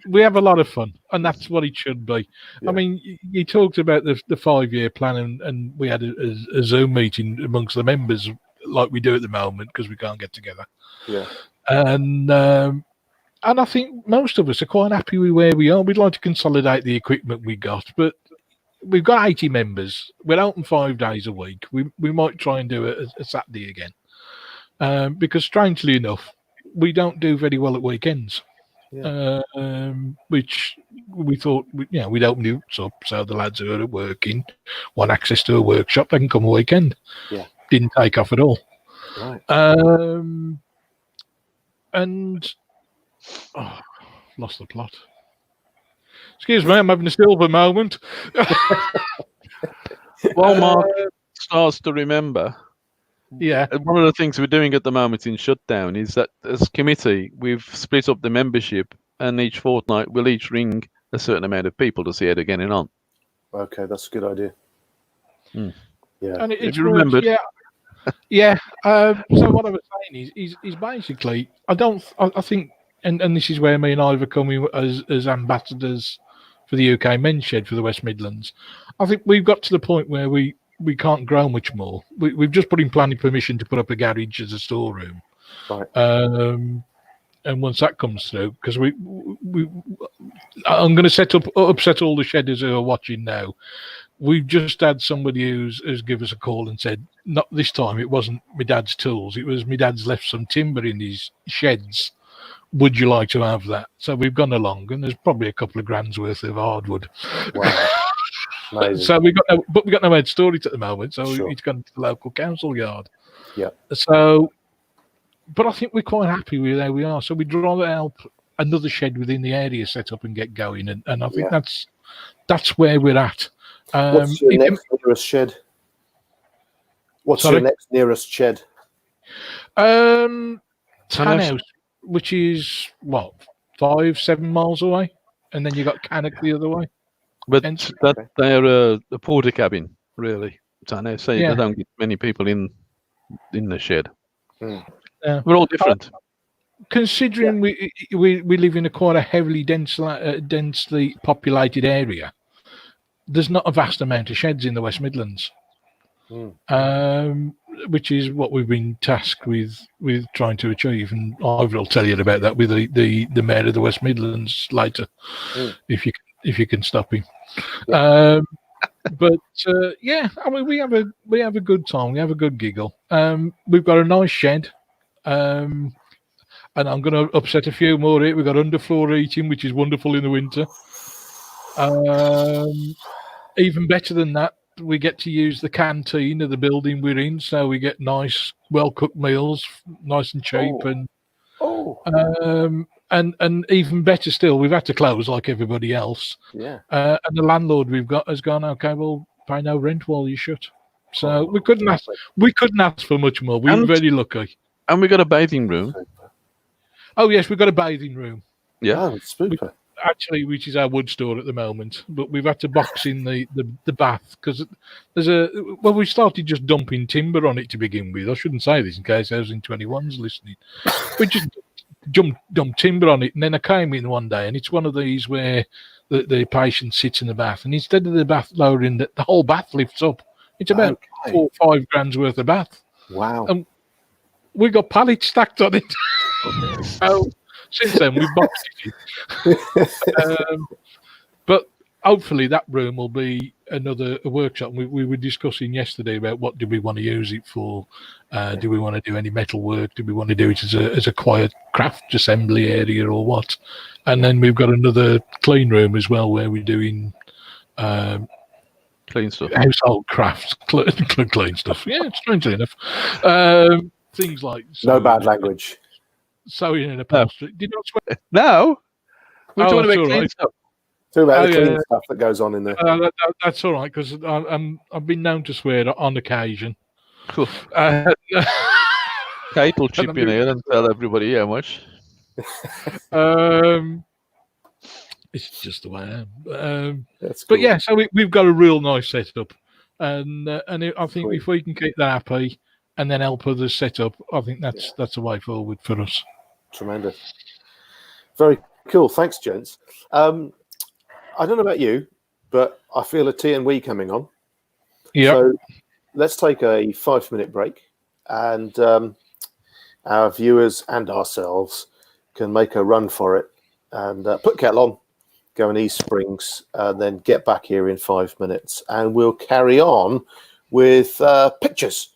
we have a lot of fun, and that's what it should be. Yeah. I mean, you talked about the 5-year plan, and we had a Zoom meeting amongst the members like we do at the moment because we can't get together. Yeah. And I think most of us are quite happy with where we are. We'd like to consolidate the equipment we got, but we've got 80 members. We're open 5 days a week. We might try and do a Saturday again, because strangely enough, we don't do very well at weekends. Yeah. Which we thought, we'd open it up so the lads who are working want access to a workshop. They can come a weekend. Yeah. Didn't take off at all. Right. And lost the plot. Excuse me, I'm having a silver moment. While Mark starts to remember, Yeah. one of the things we're doing at the moment in shutdown is that as a committee, we've split up the membership, and each fortnight we'll each ring a certain amount of people to see how they're getting on. Okay, that's a good idea. Mm. Yeah. And If you remembered. Yeah. Yeah. So what I was saying is basically, I think, and this is where me and Ivor come in as ambassadors for the UK Men's Shed for the West Midlands. I think we've got to the point where we can't grow much more. We've just put in planning permission to put up a garage as a storeroom. Right. And once that comes through, because I'm going to upset all the shedders who are watching now. We've just had somebody who's give us a call and said, not this time, it wasn't my dad's tools. It was my dad's left some timber in his sheds. Would you like to have that? So we've gone along, and there's probably a couple of grand's worth of hardwood. Wow. Amazing. So we got no head storage at the moment. So Sure. it's gone to the local council yard. Yeah. So, but I think we're quite happy with how we are. So we'd rather help another shed within the area set up and get going, and I think that's where we're at. What's your next nearest shed? What's your next nearest shed? Tanhouse, which is what 5-7 miles away, and then you got Cannock the other way. But they're a porter cabin, really. So they don't get many people in the shed. Mm. We're all different. Considering we live in quite a heavily densely populated area, there's not a vast amount of sheds in the West Midlands, which is what we've been tasked with trying to achieve. And Ivor will tell you about that with the mayor of the West Midlands later, if you can stop him. I mean, we have a good time. We have a good giggle. We've got a nice shed. And I'm going to upset a few more here. We've got underfloor heating, which is wonderful in the winter. Even better than that, we get to use the canteen of the building we're in, so we get nice, well-cooked meals, nice and cheap. And even better still, we've had to close like everybody else. Yeah. And the landlord we've got has gone, okay, well, pay no rent while you shut. So we couldn't ask for much more. We were very lucky. And we got a bathing room. Oh yes, we've got a bathing room. Yeah, oh, it's super. Which is our wood store at the moment, but we've had to box in the bath because we started just dumping timber on it to begin with. I shouldn't say this in case Housing 21's listening. We just dumped timber on it, and then I came in one day, and it's one of these where the patient sits in the bath, and instead of the bath lowering, the whole bath lifts up. It's about 4 or 5 grand's worth of bath. Wow. And we got pallets stacked on it. So since then we've boxed it. But hopefully that room will be a workshop. We were discussing yesterday about what do we want to use it for. Do we want to do any metal work? Do we want to do it as a quiet craft assembly area or what? And then we've got another clean room as well where we're doing clean stuff, household crafts, clean stuff. Yeah, strangely enough, things like no bad language. Sewing in upholstery. Did not swear. No, we're talking about all clean right. stuff. Talk about the clean stuff that goes on in there. That's all right because I've been known to swear on occasion. Cool. Kate will chip in here and tell everybody how much. It's just the way I am. That's but cool. yeah, so we've got a real nice setup, and I think if we can keep that happy and then help others set up, I think that's a way forward for us. Tremendous. Very cool. Thanks, gents. I don't know about you, but I feel a T and we coming on. Yeah. So let's take a 5-minute break. and our viewers and ourselves can make a run for it and put kettle on, go in East Springs, and then get back here in 5 minutes, and we'll carry on with pictures.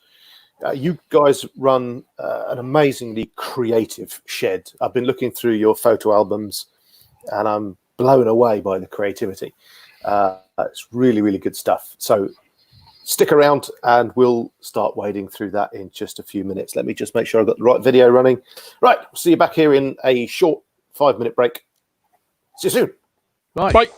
You guys run an amazingly creative shed. I've been looking through your photo albums, and I'm blown away by the creativity. It's really, really good stuff. So stick around, and we'll start wading through that in just a few minutes. Let me just make sure I've got the right video running. Right, see you back here in a short 5-minute break. See you soon. Right. Bye.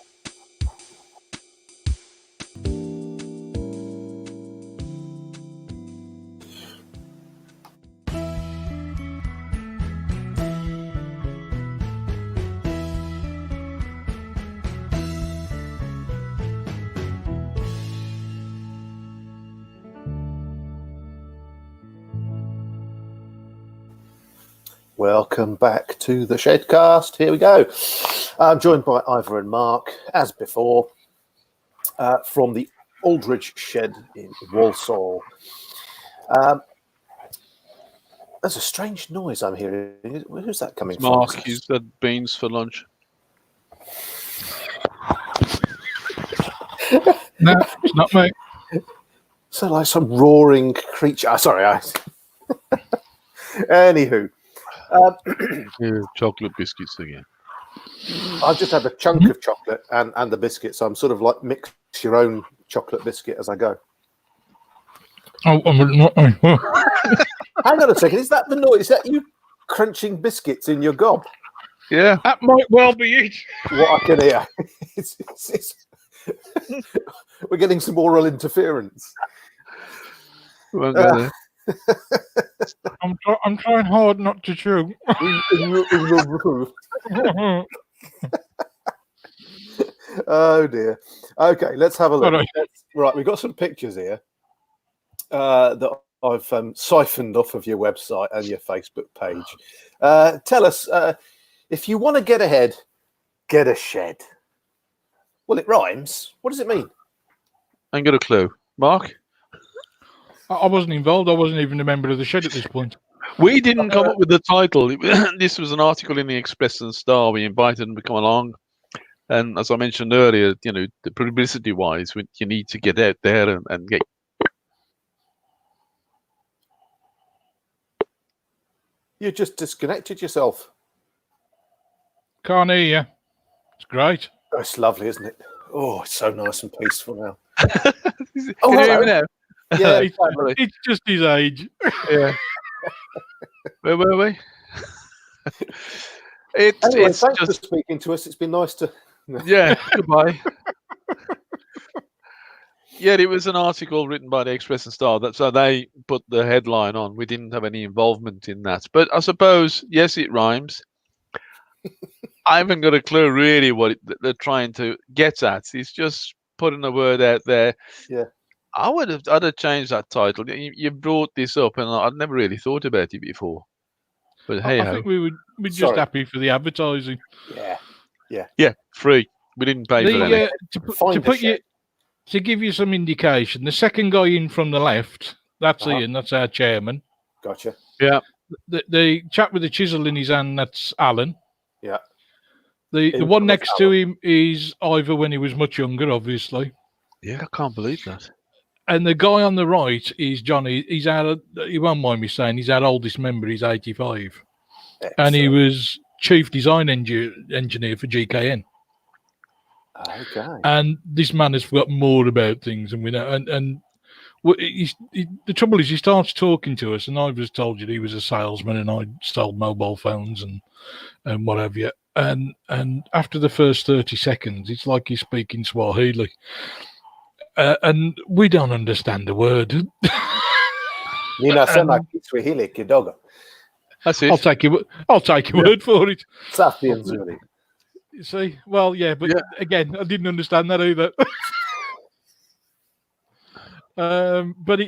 Welcome back to the SHEDcast. Here we go. I'm joined by Ivor and Mark, as before, from the Aldridge shed in Walsall. There's a strange noise I'm hearing. Who's that coming from? Mark, he's had beans for lunch. No, it's not me. So like some roaring creature. Sorry. Anywho. Chocolate biscuits again. I've just had a chunk of chocolate and the biscuit, so I'm sort of like mix your own chocolate biscuit as I go. Oh, Hang on a second, is that the noise? Is that you crunching biscuits in your gob? Yeah. that might well be it. What I can hear. We're getting some oral interference. Won't go there. I'm trying hard not to chew. Oh dear. Okay, let's have a look. All Right, we've got some pictures here that I've siphoned off of your website and your Facebook page. Tell us, if you want to get ahead, get a shed. Well, it rhymes. What does it mean? I ain't got a clue. Mark? I wasn't involved. I wasn't even a member of the shed at this point. We didn't come up with the title. This was an article in the Express and Star. We invited them to come along. And as I mentioned earlier, you know, the publicity-wise, you need to get out there and get... You just disconnected yourself. Can't hear you. It's great. Oh, it's lovely, isn't it? Oh, it's so nice and peaceful now. Can you hello. hear me now? Yeah, It's just his age. Yeah. Where were we? Anyway, It's thanks just... for speaking to us. It's been nice to... Yeah, goodbye. Yeah, it was an article written by the Express and Star. So they put the headline on. We didn't have any involvement in that. But I suppose, yes, it rhymes. I haven't got a clue really what they're trying to get at. It's just putting a word out there. Yeah. I'd have changed that title. You brought this up, and I'd never really thought about it before. But hey, I think we're just happy for the advertising. Yeah. Free. We didn't pay for that. To give you some indication, the second guy in from the left, that's Ian. That's our chairman. Gotcha. Yeah. The chap with the chisel in his hand, that's Alan. Yeah. The one next to him is Ivor when he was much younger, obviously. Yeah, I can't believe that. And the guy on the right is Johnny. He's you won't mind me saying, he's our oldest member. He's 85. Excellent. And he was chief design engineer for GKN. Okay. And this man has forgotten more about things than we know. And the trouble is, he starts talking to us, and I was told you he was a salesman, and I sold mobile phones and what have you. And after the first 30 seconds, it's like he's speaking Swahili. And we don't understand a word. Ninasema Kiswahili kidogo. That's it. I'll take your word for it. Safi and Zuli. You see? Well, yeah, but again, I didn't understand that either. But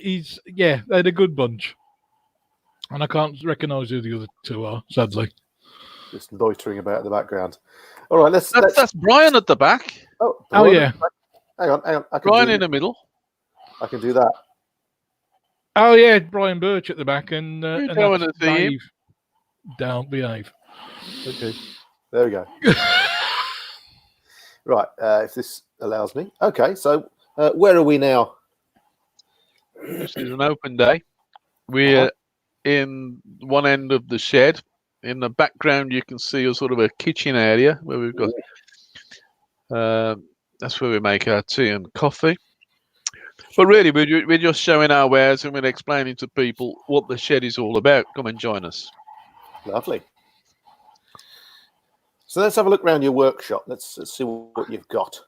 they're a good bunch. And I can't recognise who the other two are, sadly. Just loitering about in the background. All right, That's Brian at the back. Oh yeah. Hang on. I can Brian in the middle. I can do that. Oh yeah, Brian Birch at the back, and don't that's want to see him. Dave. Don't behave. Okay, there we go. Right, if this allows me. Okay, so where are we now? This is an open day. We're in one end of the shed. In the background, you can see a sort of a kitchen area where we've got. That's where we make our tea and coffee. But really, we're just showing our wares and we're explaining to people what the shed is all about. Come and join us. Lovely. So let's have a look around your workshop. Let's see what you've got.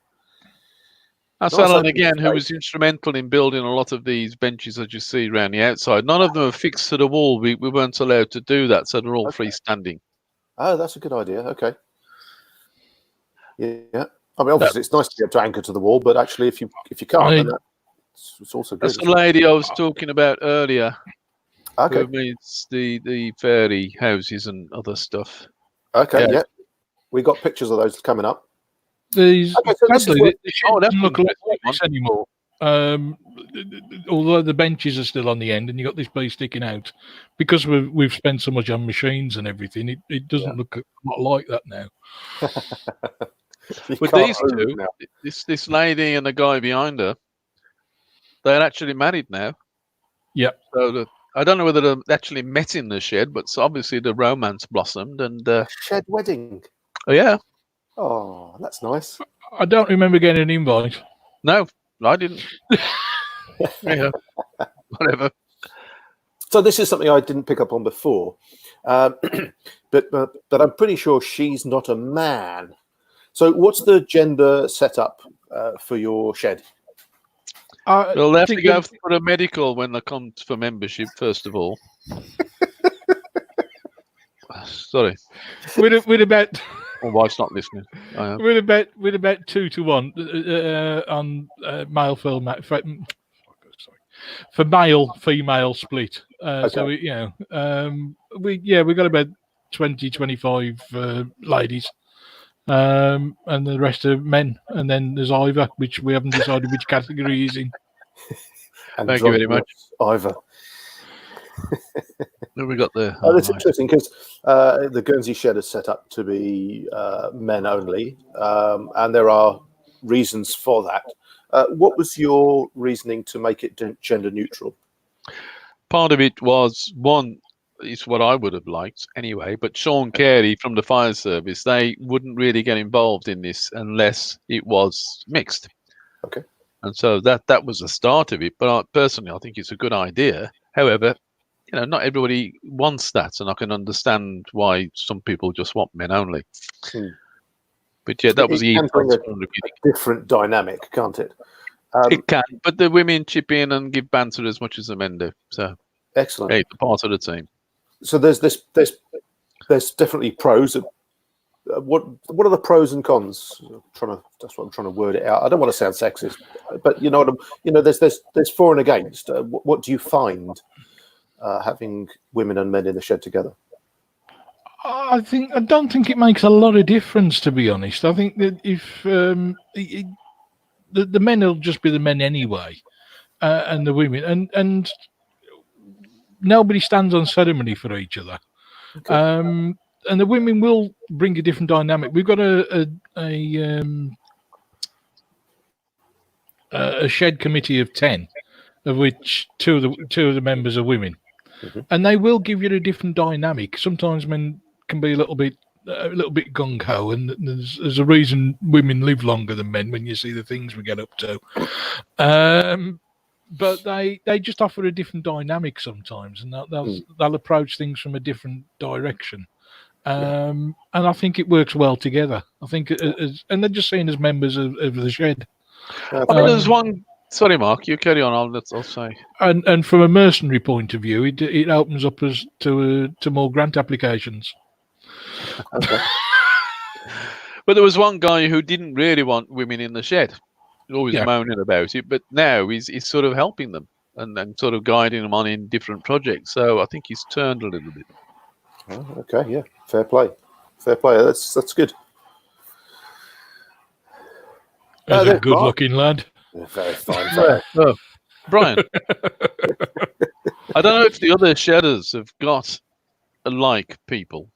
That's Nice Alan open again, who space. was instrumental in building a lot of these benches that you see around the outside. None of them are fixed to the wall. We weren't allowed to do that, so they're all freestanding. Oh, that's a good idea. Okay. Yeah. I mean, obviously, it's nice to be able to anchor to the wall, but actually, if you can't, then it's also good. That's the lady I was talking about earlier. Okay. Who means the fairy houses and other stuff. Okay. Yeah. Yeah. We got pictures of those coming up. These Okay, so this is sadly, what- the shed doesn't look like this anymore. Although the benches are still on the end, and you got this piece sticking out, because we've spent so much on machines and everything. It doesn't look a lot like that now. You With can't these move two, now. this lady and the guy behind her, they're actually married now. Yep. So I don't know whether they actually met in the shed, but obviously the romance blossomed. And Shed wedding. oh yeah, Oh, that's nice. I don't remember getting an invite. no, I didn't. Yeah, whatever. So this is something I didn't pick up on before, but I'm pretty sure she's not a man. So what's the gender setup for your shed? They'll have to go for a medical when they come for membership, first of all. Sorry. With about My wife's not listening. I am. with about 2 to 1 on male female. For male female split. So we, we got about 20, 25 ladies. And the rest are men, and then there's Ivor, which we haven't decided which category he's in. Thank you very much. Ivor. Then we got the. Oh, that's interesting because the Guernsey shed is set up to be men only, and there are reasons for that. What was your reasoning to make it gender neutral? Part of it was one. It's what I would have liked anyway. But Sean Carey from the fire service, they wouldn't really get involved in this unless it was mixed. Okay. And so that was the start of it. But personally, I think it's a good idea. However, not everybody wants that, and I can understand why some people just want men only. But yeah, that was the can bring a different dynamic, can't it? It can, but the women chip in and give banter as much as the men do. So excellent. Hey, they're part of the team. So there's definitely pros. What are the pros and cons? That's what I'm trying to word it out. I don't want to sound sexist, but there's for and against. What do you find having women and men in the shed together? I don't think it makes a lot of difference, to be honest. I think that if the men will just be the men anyway, and the women, and nobody stands on ceremony for each other. Okay. And the women will bring a different dynamic. We've got a shed committee of 10, of which two of the members are women, and they will give you a different dynamic. Sometimes men can be a little bit gung ho, and there's a reason women live longer than men when you see the things we get up to. But they just offer a different dynamic sometimes, and they'll approach things from a different direction. And I think it works well together. I think, and they're just seen as members of the shed. There's one. Sorry, Mark, you carry on. I'll say. And from a mercenary point of view, it opens up us to more grant applications. Okay. But there was one guy who didn't really want women in the shed. Always moaning about it, but now he's sort of helping them and sort of guiding them on in different projects. So I think he's turned a little bit. Oh, okay, yeah, fair play. That's good. That's a good-looking lad. Very fine. Brian. I don't know if the other shedders have got like people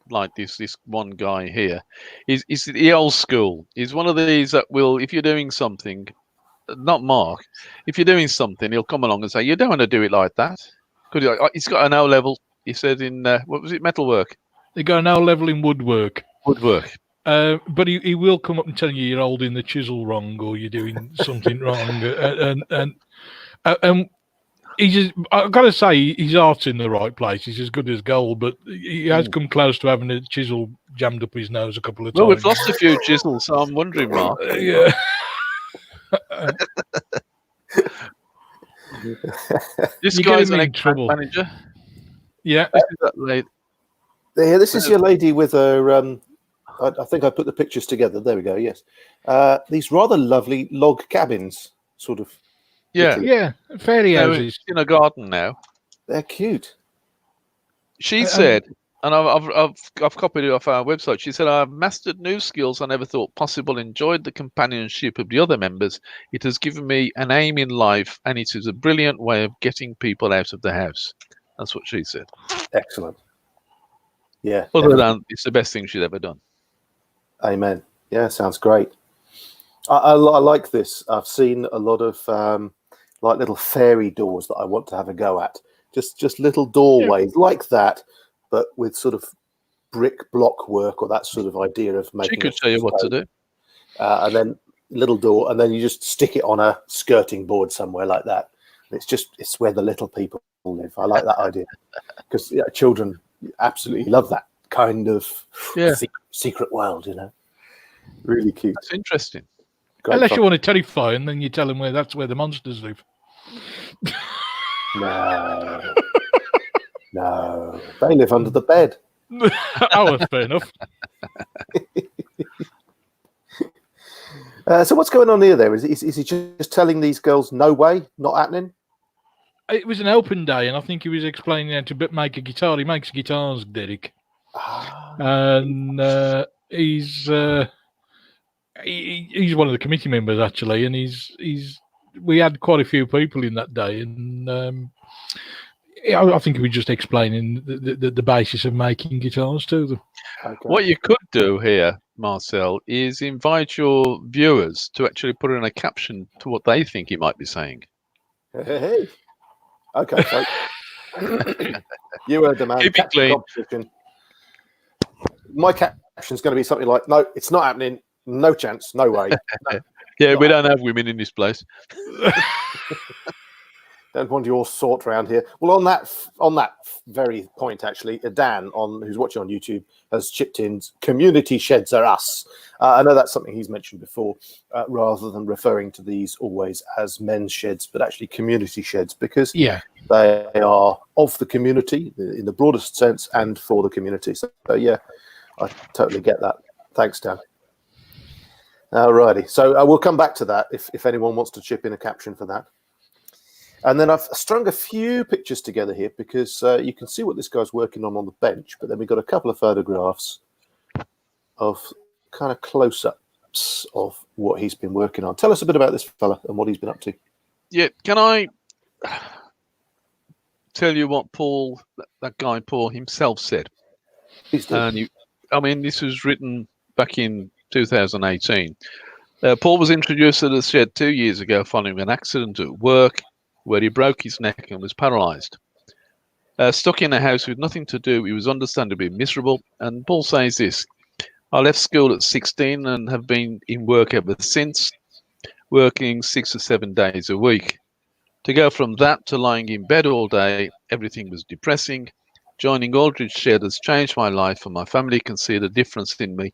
like this one guy here. He's the old school. He's one of these that will, if you're doing something, not Mark, if you're doing something, he'll come along and say, you don't want to do it like that. Because he's got an O level, he said, in, what was it, metalwork? They got an O level in woodwork. Woodwork. But he will come up and tell you you're holding the chisel wrong or you're doing something wrong. And he's just, I've got to say, his heart's in the right place. He's as good as gold, but he has come close to having a chisel jammed up his nose a couple of times. Well, we've lost a few chisels, so I'm wondering, Mark. Yeah. This You're guy's getting an me in trouble. manager. Yeah. This is that lady. Yeah, this is your lady with her. I think I put the pictures together. There we go. Yes, these rather lovely log cabins, sort of. Yeah, Yeah. Fairy houses. in a garden now. They're cute. She said, and I've copied it off our website. She said, "I've mastered new skills I never thought possible. Enjoyed the companionship of the other members. It has given me an aim in life, and it is a brilliant way of getting people out of the house." That's what she said. Excellent. Yeah. Other than it's the best thing she'd ever done. Amen. Yeah, sounds great. I like this. I've seen a lot of like little fairy doors that I want to have a go at. Just little doorways like that, but with sort of brick block work or that sort of idea of making. She could show you what to do. And then little door, and then you just stick it on a skirting board somewhere like that. It's where the little people live. I like that idea because children absolutely love that kind of secret world. Really cute. That's interesting. Great Unless fun. you want to terrify them, then you tell them that's where the monsters live. No, they live under the bed. Oh, fair enough. So what's going on here? There is he just telling these girls no way, not happening? It was an open day, and I think he was explaining how to make a guitar. He makes guitars, Derek, and he's one of the committee members actually, and we had quite a few people in that day, and I think he was just explaining the basis of making guitars to them. Okay. What you could do here, Marcel, is invite your viewers to actually put in a caption to what they think he might be saying. Hey. Okay, so you heard the man. Keep it clean. Competition. My caption's going to be something like, "No, it's not happening. No chance. No way." No. Yeah, we don't have women in this place. Don't want your sort around here. Well, on that very point, actually, Dan, who's watching on YouTube, has chipped in. Community sheds are us. I know that's something he's mentioned before, rather than referring to these always as men's sheds, but actually community sheds, because they are of the community in the broadest sense and for the community. So yeah, I totally get that. Thanks, Dan. Alrighty, so we'll come back to that if anyone wants to chip in a caption for that. And then I've strung a few pictures together here because you can see what this guy's working on the bench, but then we've got a couple of photographs of kind of close-ups of what he's been working on. Tell us a bit about this fella and what he's been up to. Yeah, can I tell you what that guy Paul himself said? Please do. And this was written back in 2018. Paul was introduced to the shed 2 years ago following an accident at work where he broke his neck and was paralysed. Stuck in a house with nothing to do, he was understandably miserable. And Paul says this: "I left school at 16 and have been in work ever since, working 6 or 7 days a week. To go from that to lying in bed all day, everything was depressing. Joining Aldridge Shed has changed my life, and my family can see the difference in me.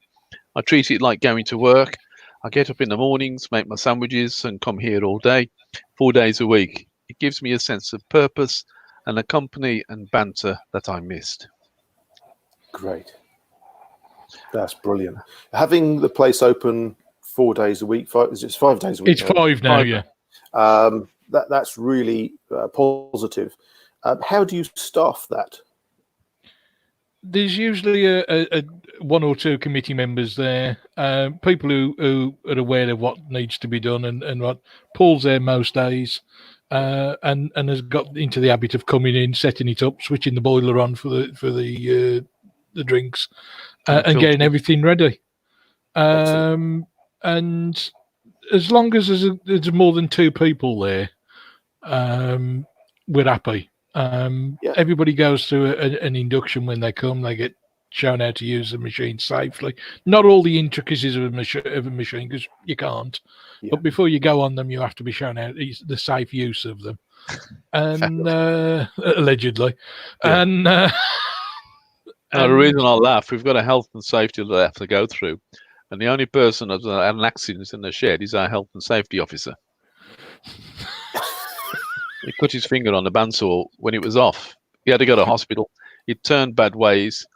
I treat it like going to work. I get up in the mornings, make my sandwiches, and come here all day, 4 days a week. It gives me a sense of purpose and a company and banter that I missed." Great. That's brilliant. Having the place open 4 days a week, it's 5 days a week. It's 5 now, yeah. That's really positive. How do you staff that? There's usually a one or two committee members there, people who are aware of what needs to be done and what. Paul's there most days. and has got into the habit of coming in, setting it up, switching the boiler on for the drinks, and getting everything ready. And as long as there's more than 2 people there, we're happy. Everybody goes through an induction when they come. They get shown how to use the machine safely. Not all the intricacies of a machine, because you can't. Yeah. But before you go on them, you have to be shown how the safe use of them, and allegedly. Yeah. And the reason I laugh, we've got a health and safety that I have to go through, and the only person that's had an accident in the shed is our health and safety officer. He cut his finger on the bandsaw when it was off. He had to go to hospital. He turned bad ways.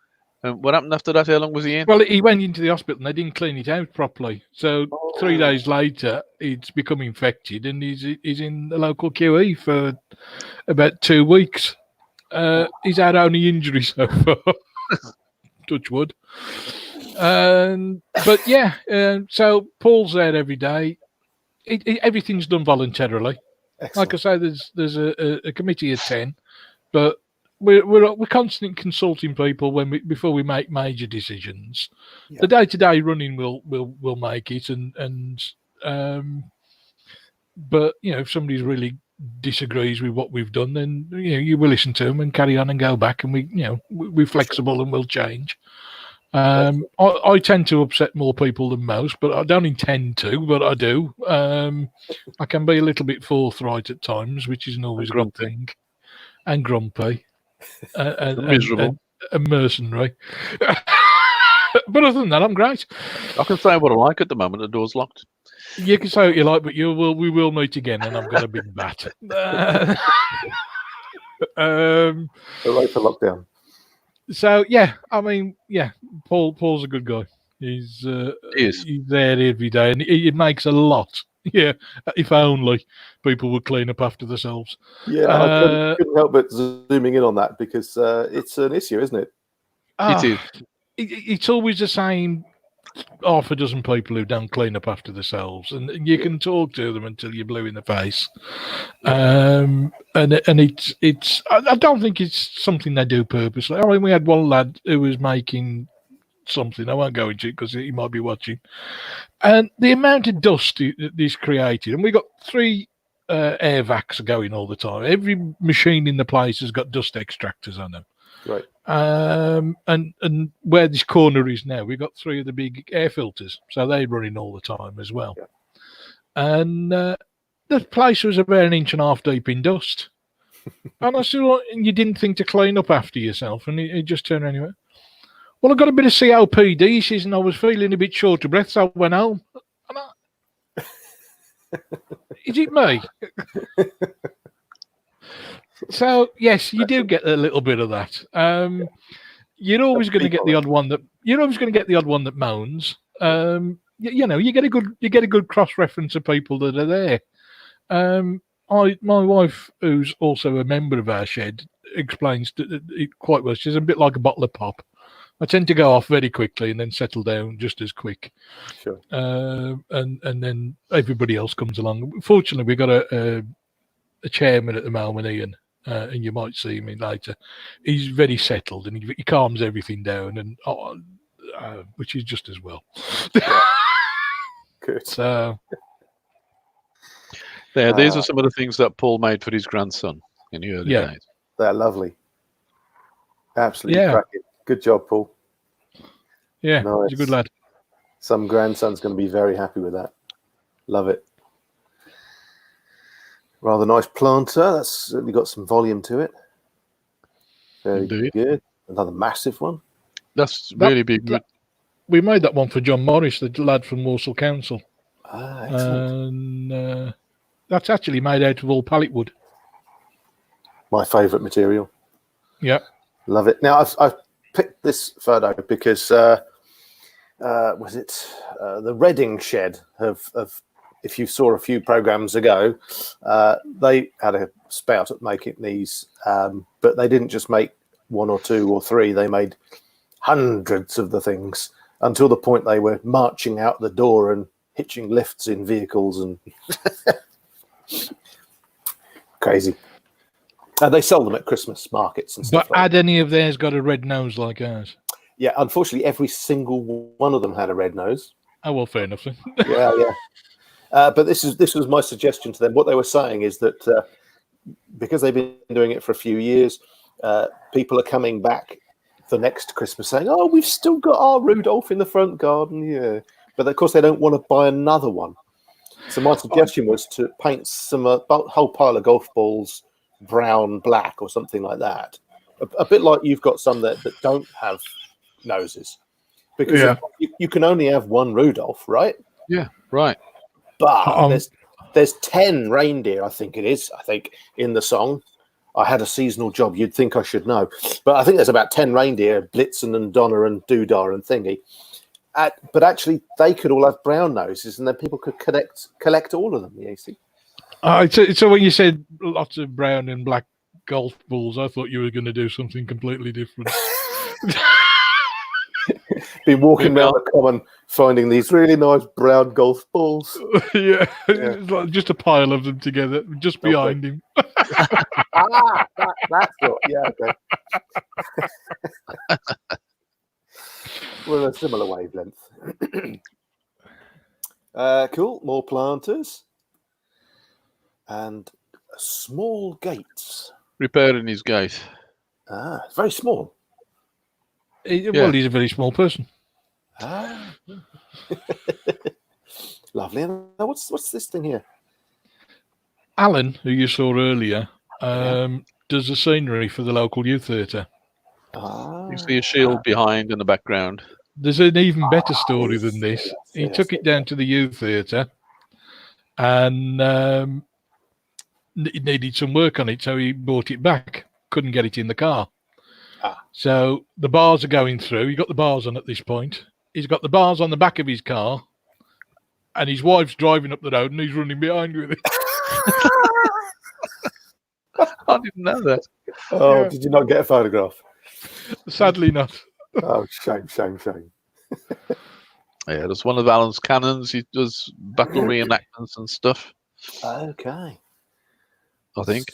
And what happened after that? How long was he in? Well, he went into the hospital and they didn't clean it out properly. So 3 days later, it's become infected, and he's in the local QE for about 2 weeks. He's had only injury so far. Touch wood. But yeah, so Paul's there every day. Everything's done voluntarily. Excellent. Like I say, there's a committee of 10, but we're constantly consulting people before we make major decisions. Yeah. The day-to-day running will make it, but if somebody really disagrees with what we've done, then you will listen to them and carry on and go back, and we're flexible and we'll change. I tend to upset more people than most, but I don't intend to, but I do. I can be a little bit forthright at times, which isn't always a good thing, and grumpy, and miserable, and mercenary. But other than that, I'm great. I can say what I like at the moment. The door's locked. You can say what you like, but we will meet again, and I've got a big bat. Hooray for lockdown. So Paul's a good guy. He's there every day, and it makes a lot. Yeah, if only people would clean up after themselves. Yeah, I couldn't help but zooming in on that, because it's an issue, isn't it? It is. It's always the same half a dozen people who don't clean up after themselves, and you can talk to them until you're blue in the face. And it's I don't think it's something they do purposely. I mean, we had one lad who was making something. I won't go into it because he might be watching. And the amount of dust this created, and we got 3 air vacs going all the time. Every machine in the place has got dust extractors on them. Right. And where this corner is now, we've got 3 of the big air filters, so they're running all the time as well. Yeah. And the place was about 1.5 inches deep in dust. And I said, well, you didn't think to clean up after yourself? And he just turned around and he went, well, I got a bit of COPD, he says, and I was feeling a bit short of breath, so I went home. Is it me? So yes, you do get a little bit of that. You're always going to get the odd one that moans. You get a good cross reference of people that are there. My wife, who's also a member of our shed, explains it quite well. She's a bit like a bottle of pop. I tend to go off very quickly and then settle down just as quick. Sure. And then everybody else comes along. Fortunately, we've got a chairman at the moment, Ian, and you might see him later. He's very settled and he calms everything down, and which is just as well. Good. So, these are some of the things that Paul made for his grandson in the early days. They're lovely. Absolutely cracking. Good job, Paul. Yeah, nice. He's a good lad. Some grandson's going to be very happy with that. Love it. Rather nice planter. That's certainly got some volume to it. Very good. Another massive one. That's really big. We made that one for John Morris, the lad from Walsall Council. Excellent. And that's actually made out of all pallet wood. My favourite material. Yeah. Love it. Now, I've picked this photo because was it the Reading shed if you saw a few programs ago, they had a spout at making these, but they didn't just make 1 or 2 or 3, they made hundreds of the things until the point they were marching out the door and hitching lifts in vehicles. And Crazy. And they sell them at Christmas markets and stuff But like had any of theirs got a red nose like ours? Yeah, unfortunately, every single one of them had a red nose. Oh, well, fair enough then. Yeah. But this was my suggestion to them. What they were saying is that because they've been doing it for a few years, people are coming back the next Christmas saying, "Oh, we've still got our Rudolph in the front garden." Yeah, but of course they don't want to buy another one. So my suggestion was to paint some whole pile of golf balls brown, black, or something like that. A bit like you've got some that don't have noses, because you can only have one Rudolph, right? Yeah, right. But there's 10 reindeer, I think it is. I think in the song, I had a seasonal job. You'd think I should know, but I think there's about 10 reindeer: Blitzen and Donna and Doodah and Thingy. But actually, they could all have brown noses, and then people could collect all of them. You see. So when you said lots of brown and black golf balls, I thought you were going to do something completely different. Been walking around the common, finding these really nice brown golf balls. Yeah. It's like just a pile of them together, just behind him. That's what. Yeah, okay. We're a similar wavelength. Cool. More planters and small gates. Repairing his gate. Very small. Well, he's a very small person. Lovely. And what's this thing here? Alan, who you saw earlier, does the scenery for the local youth theatre. You see a shield behind in the background. There's an even better story than this. He took it down to the youth theatre and it needed some work on it, so he brought it back. Couldn't get it in the car. So the bars are going through. He got the bars on at this point. He's got the bars on the back of his car, and his wife's driving up the road, and he's running behind with it. I didn't know that. Oh, yeah. Did you not get a photograph? Sadly not. Oh, shame. Yeah, that's one of Alan's cannons. He does battle reenactments and stuff. Okay. I think.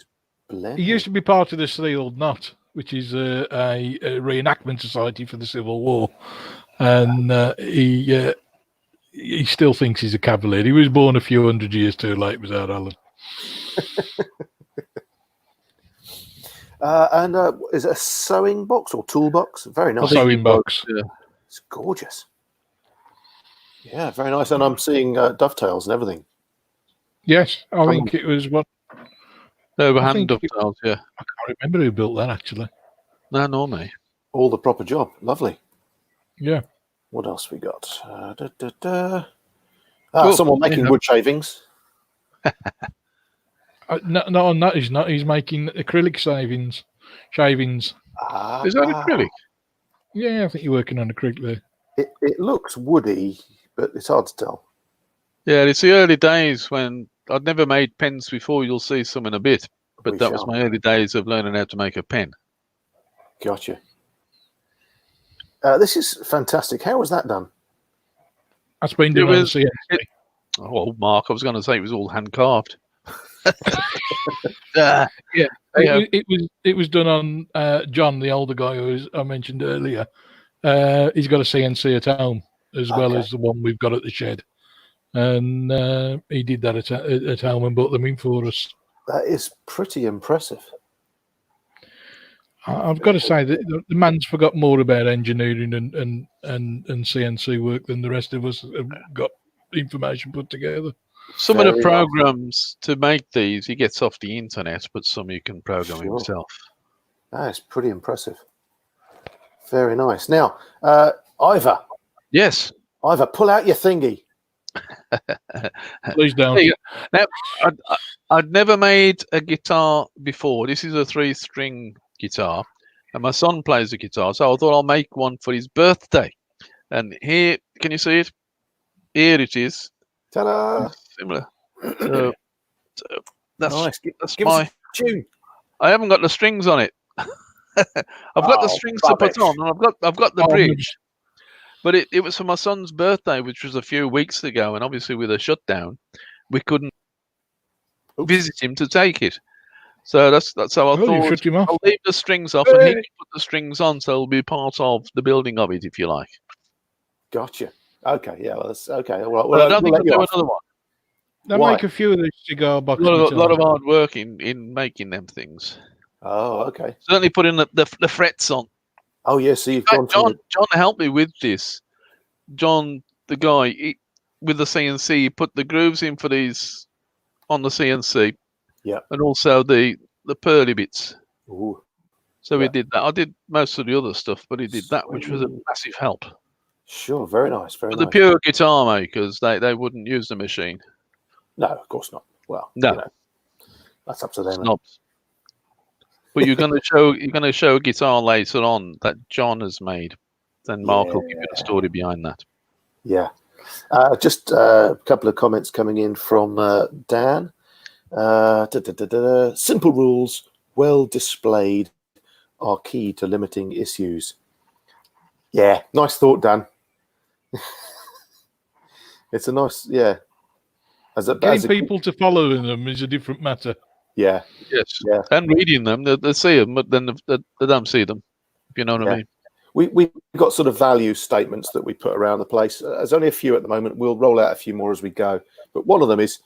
Splendid. He used to be part of the Sealed Knot, which is a reenactment society for the Civil War. And he still thinks he's a cavalier. He was born a few hundred years too late, was our Alan. And is it a sewing box or toolbox? Very nice. A sewing box. Yeah. It's gorgeous. Yeah, very nice. And I'm seeing dovetails and everything. Yes, I think it was what. Overhand dovetails, yeah. I can't remember who built that, actually. No, nor me. All the proper job. Lovely. Yeah. What else we got? Cool. Someone making wood shavings. No, that he's not. He's making acrylic shavings. Is that acrylic? Yeah, I think you're working on acrylic there. It looks woody, but it's hard to tell. Yeah, it's the early days when I'd never made pens before. You'll see some in a bit, but that was my early days of learning how to make a pen. Gotcha. This is fantastic. How was that done? That's been done on CNC. Oh, Mark, I was going to say it was all hand carved. Yeah, it was done on John, the older guy who I mentioned earlier. He's got a CNC at home as well as the one we've got at the shed, and he did that at home and brought them in for us. That is pretty impressive. I've got to say that the man's forgot more about engineering and CNC work than the rest of us have got information put together. Some of the programs to make these he gets off the internet, but some you can program himself. That is pretty impressive. Very nice. Now, Ivor. Yes. Ivor, pull out your thingy. Please don't. Now, I'd never made a guitar before. This is a 3-string guitar, and my son plays the guitar, so I thought I'll make one for his birthday. And here, can you see it? Here it is. Ta-da! Similar. So that's nice. That's Give my us a tune. I haven't got the strings on it. I've got the strings to put on, and I've got the bridge. But it was for my son's birthday, which was a few weeks ago, and obviously with a shutdown, we couldn't visit him to take it. So that's how I Oh, you thought. shut him off. I'll leave the strings off, and he can put the strings on, so it'll be part of the building of it, if you like. Gotcha. Okay, yeah, well, that's okay. Well, But I don't we'll think let you I'll do off. another one. They Why? make a few of these cigar A box lot of guitars. hard work in making them things. Oh, okay. Certainly putting the frets on. Oh, yeah. So you've gone John, to John helped me with this. John, the guy with the CNC, he put the grooves in for these on the CNC. Yeah. And also the pearly bits. Ooh, So yeah. he did that. I did most of the other stuff, but he did that, which was a massive help. Sure, very nice, very But the nice. pure guitar makers, they wouldn't use the machine. No, of course not. Well, No. you know, that's up to them. Snobs. But you're going to show a guitar later on that John has made. Then Mark will give you the story behind that. Yeah. Just a couple of comments coming in from Dan. Simple rules, well displayed, are key to limiting issues. Yeah, nice thought, Dan. It's a nice, yeah. Getting people to follow them is a different matter. Yeah. Yes. Yeah. And reading them, they see them, but then they don't see them. If you know what I mean. We've got sort of value statements that we put around the place. There's only a few at the moment. We'll roll out a few more as we go. But one of them is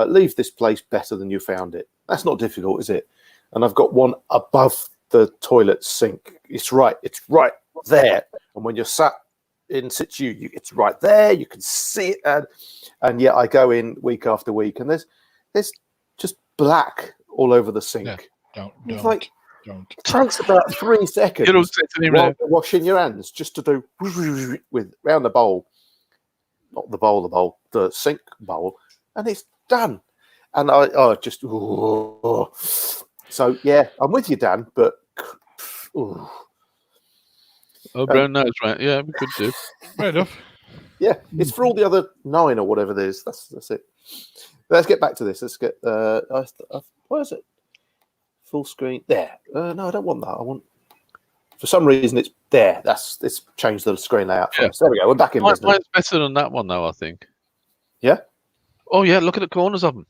leave this place better than you found it. That's not difficult, is it? And I've got one above the toilet sink. It's right there. And when you're sat in situ, it's right there. You can see it. And yet I go in week after week, and there's just black all over the sink. Yeah, don't. Don't. It takes about 3 seconds You're upset to him while now. you're washing your hands just to do with round the bowl. Not the bowl, the sink bowl. And it's done. And I just... Ooh. So, yeah, I'm with you, Dan, but... Ooh. Oh, brown nose, right? Yeah, we could do. Fair enough. Yeah, it's for all the other 9 or whatever it is. That's it. Let's get back to this. Let's get... what is it? Full screen. There. No, I don't want that. I want... For some reason, it's there. It's changed the screen layout for us. There we go. We're back in business. Mine's better than that one, though, I think. Yeah? Oh, yeah, look at the corners of them.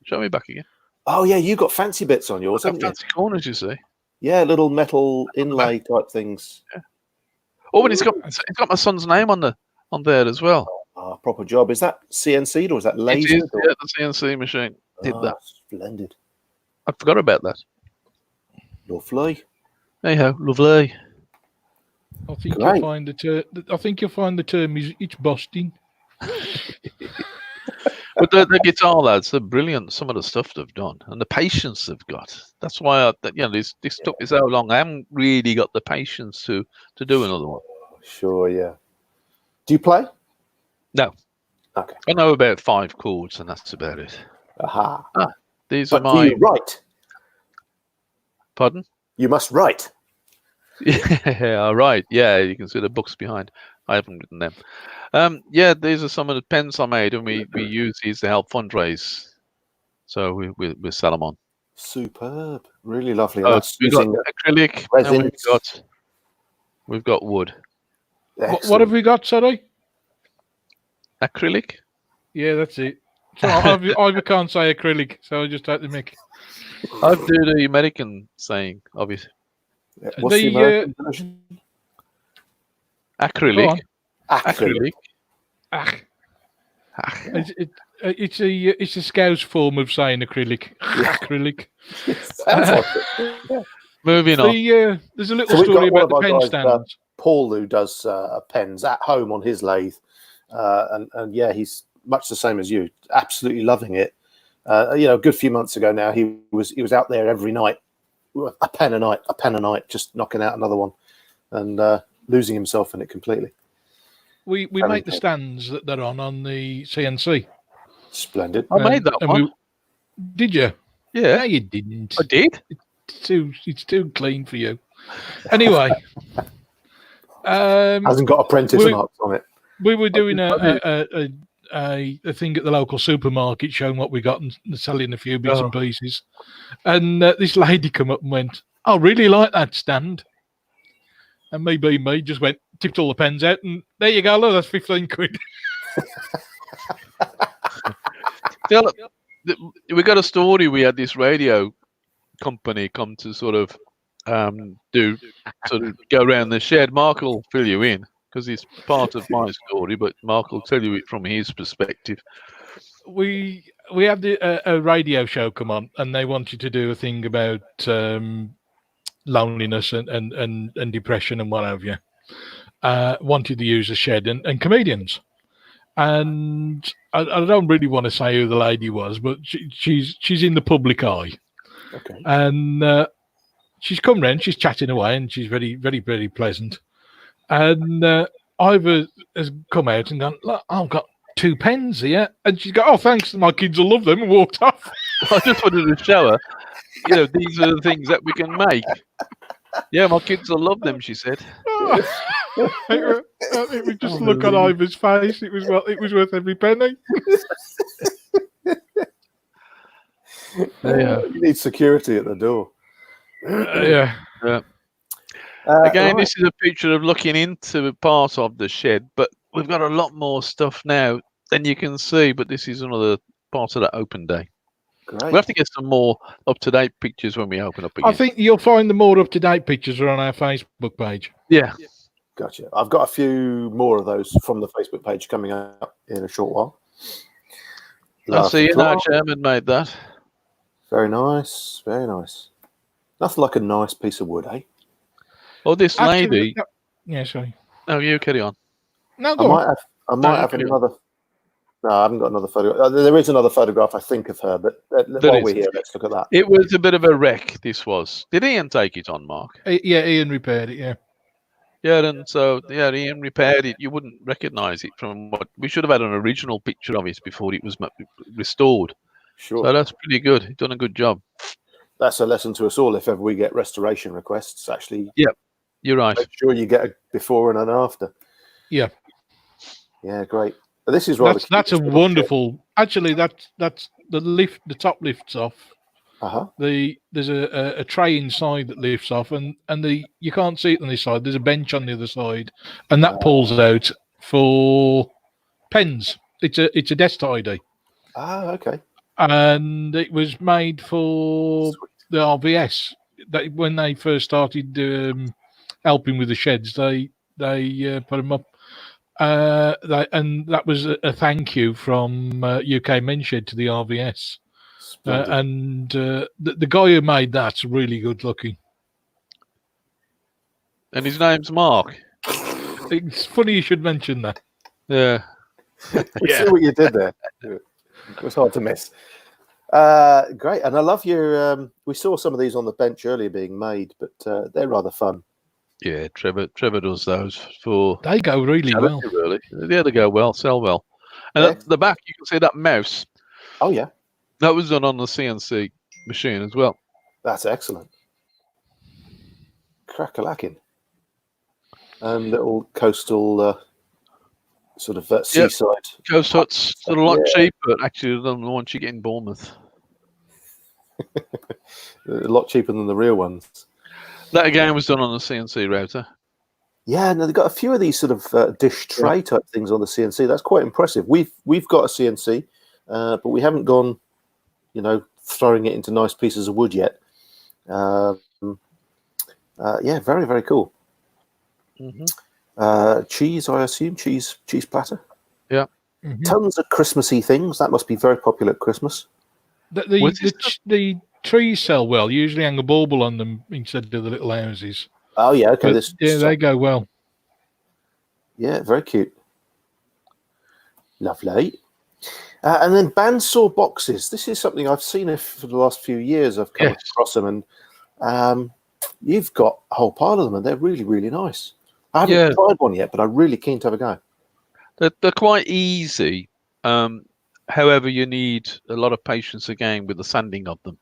Show me back again. Oh, yeah, you got fancy bits on yours, haven't you? Fancy corners, you see. Yeah, little metal inlay type things. Yeah. Oh, but it's got my son's name on there as well. Proper job. Is that CNC'd or is that laser? It is, yeah, the CNC machine did that. Splendid. I forgot about that. Lovely. Anyhow, lovely. I think Great. you'll find the term is it's busting. But the guitar lads, they're brilliant. Some of the stuff they've done and the patience they've got. That's why this took me so long. I haven't really got the patience to do another one. Sure, yeah. Do you play? No. Okay. I know about 5 chords and that's about it. Aha. These But are do my... you write? Pardon? You must write. Yeah, all right. Yeah, you can see the books behind. I haven't written them. Yeah, these are some of the pens I made, and we use these to help fundraise. So we sell them on. Superb. Really lovely. That's we've got acrylic, and we've got wood. What have we got, sorry? Acrylic? Yeah, that's it. So I can't say acrylic, so I just take the mic. I do the American saying, obviously. What's the American version? Acrylic. Acrylic. It's a Scouse form of saying acrylic. Yeah. Acrylic. Sounds like it. Yeah. Moving on. There's a little story about the pen stands. Paul, who does pens at home on his lathe, and yeah, he's much the same as you. Absolutely loving it. A good few months ago now, he was out there every night, a pen a night, just knocking out another one, and losing himself in it completely. We make the stands that they're on the CNC. Splendid. I made that one. Did you? Yeah. No, you didn't. I did. It's too clean for you. Anyway, hasn't got apprentice marks on it. We were doing a thing at the local supermarket, showing what we got and selling a few bits and pieces. And this lady come up and went, "I really like that stand." And me being me, just went, tipped all the pens out, and there you go, look, that's 15 quid. We got a story. We had this radio company come to sort of go around the shed, Mark will fill you in because it's part of my story, but Mark will tell you it from his perspective. We had a radio show come on, and they wanted to do a thing about loneliness and depression and what have you. Wanted to use a shed and comedians. And I don't really want to say who the lady was, but she's in the public eye. Okay. And she's come round, she's chatting away, and she's very, very, very pleasant. And Ivor has come out and gone, look, I've got 2 pens here. And she's got, oh, thanks, my kids will love them, and walked off. I just wanted to show her, these are the things that we can make. Yeah, my kids will love them, she said. It was just look on Ivor's face. It was worth every penny. You need security at the door. Yeah. Again, right. this is a picture of looking into part of the shed, but we've got a lot more stuff now than you can see. But this is another part of that open day. Great. We'll have to get some more up-to-date pictures when we open up again. I think you'll find the more up-to-date pictures are on our Facebook page. Yeah. Gotcha. I've got a few more of those from the Facebook page coming up in a short while. I see our chairman made that. Very nice. Very nice. Nothing like a nice piece of wood, eh? Oh, this lady. Yeah, sorry. Oh, you carry on. No, I go on. might have another. No, I haven't got another photograph. There is another photograph, I think, of her, but while we're here, let's look at that. It was a bit of a wreck, this was. Did Ian take it on, Mark? Yeah, Ian repaired it, yeah. Yeah, and so, Ian repaired it. You wouldn't recognise it from what... We should have had an original picture of it before it was restored. Sure. So that's pretty good. He's done a good job. That's a lesson to us all. If ever we get restoration requests, actually... Yeah, you're right. Make sure you get a before and an after. Yeah. Yeah, great. But this is rather. That's a wonderful. Actually, that's the lift. The top lifts off. There's a tray inside that lifts off, and you can't see it on this side. There's a bench on the other side, and that pulls out for pens. It's a desk tidy. Okay. And it was made for the RVS. That when they first started helping with the sheds, they put them up. And that was a thank you from UK Men's Shed to the RVS. And the guy who made that's really good looking. And his name's Mark. It's funny you should mention that. Yeah. We see what you did there. It was hard to miss. Great. And I love your... we saw some of these on the bench earlier being made, but they're rather fun. Yeah, Trevor does those for... They go really well. Really. Yeah, they go well, sell well. And at the back, you can see that mouse. Oh, yeah. That was done on the CNC machine as well. That's excellent. Crack-a-lacking. And little coastal sort of seaside. Coast huts are a lot cheaper, actually, than the ones you get in Bournemouth. A lot cheaper than the real ones. That again was done on the CNC router. Yeah, no, they've got a few of these sort of dish tray type things on the CNC. That's quite impressive. We've got a CNC, but we haven't gone, throwing it into nice pieces of wood yet. Yeah, very, very cool. Mm-hmm. Cheese, I assume, cheese platter. Yeah. Mm-hmm. Tons of Christmassy things. That must be very popular at Christmas. The trees sell well. You usually hang a bauble on them instead of the little houses. Oh, yeah, okay. They go well. Yeah, very cute. Lovely. And then bandsaw boxes. This is something I've seen for the last few years. I've come across them, and you've got a whole pile of them, and they're really, really nice. I haven't tried one yet, but I'm really keen to have a go. They're quite easy. However, you need a lot of patience again with the sanding of them.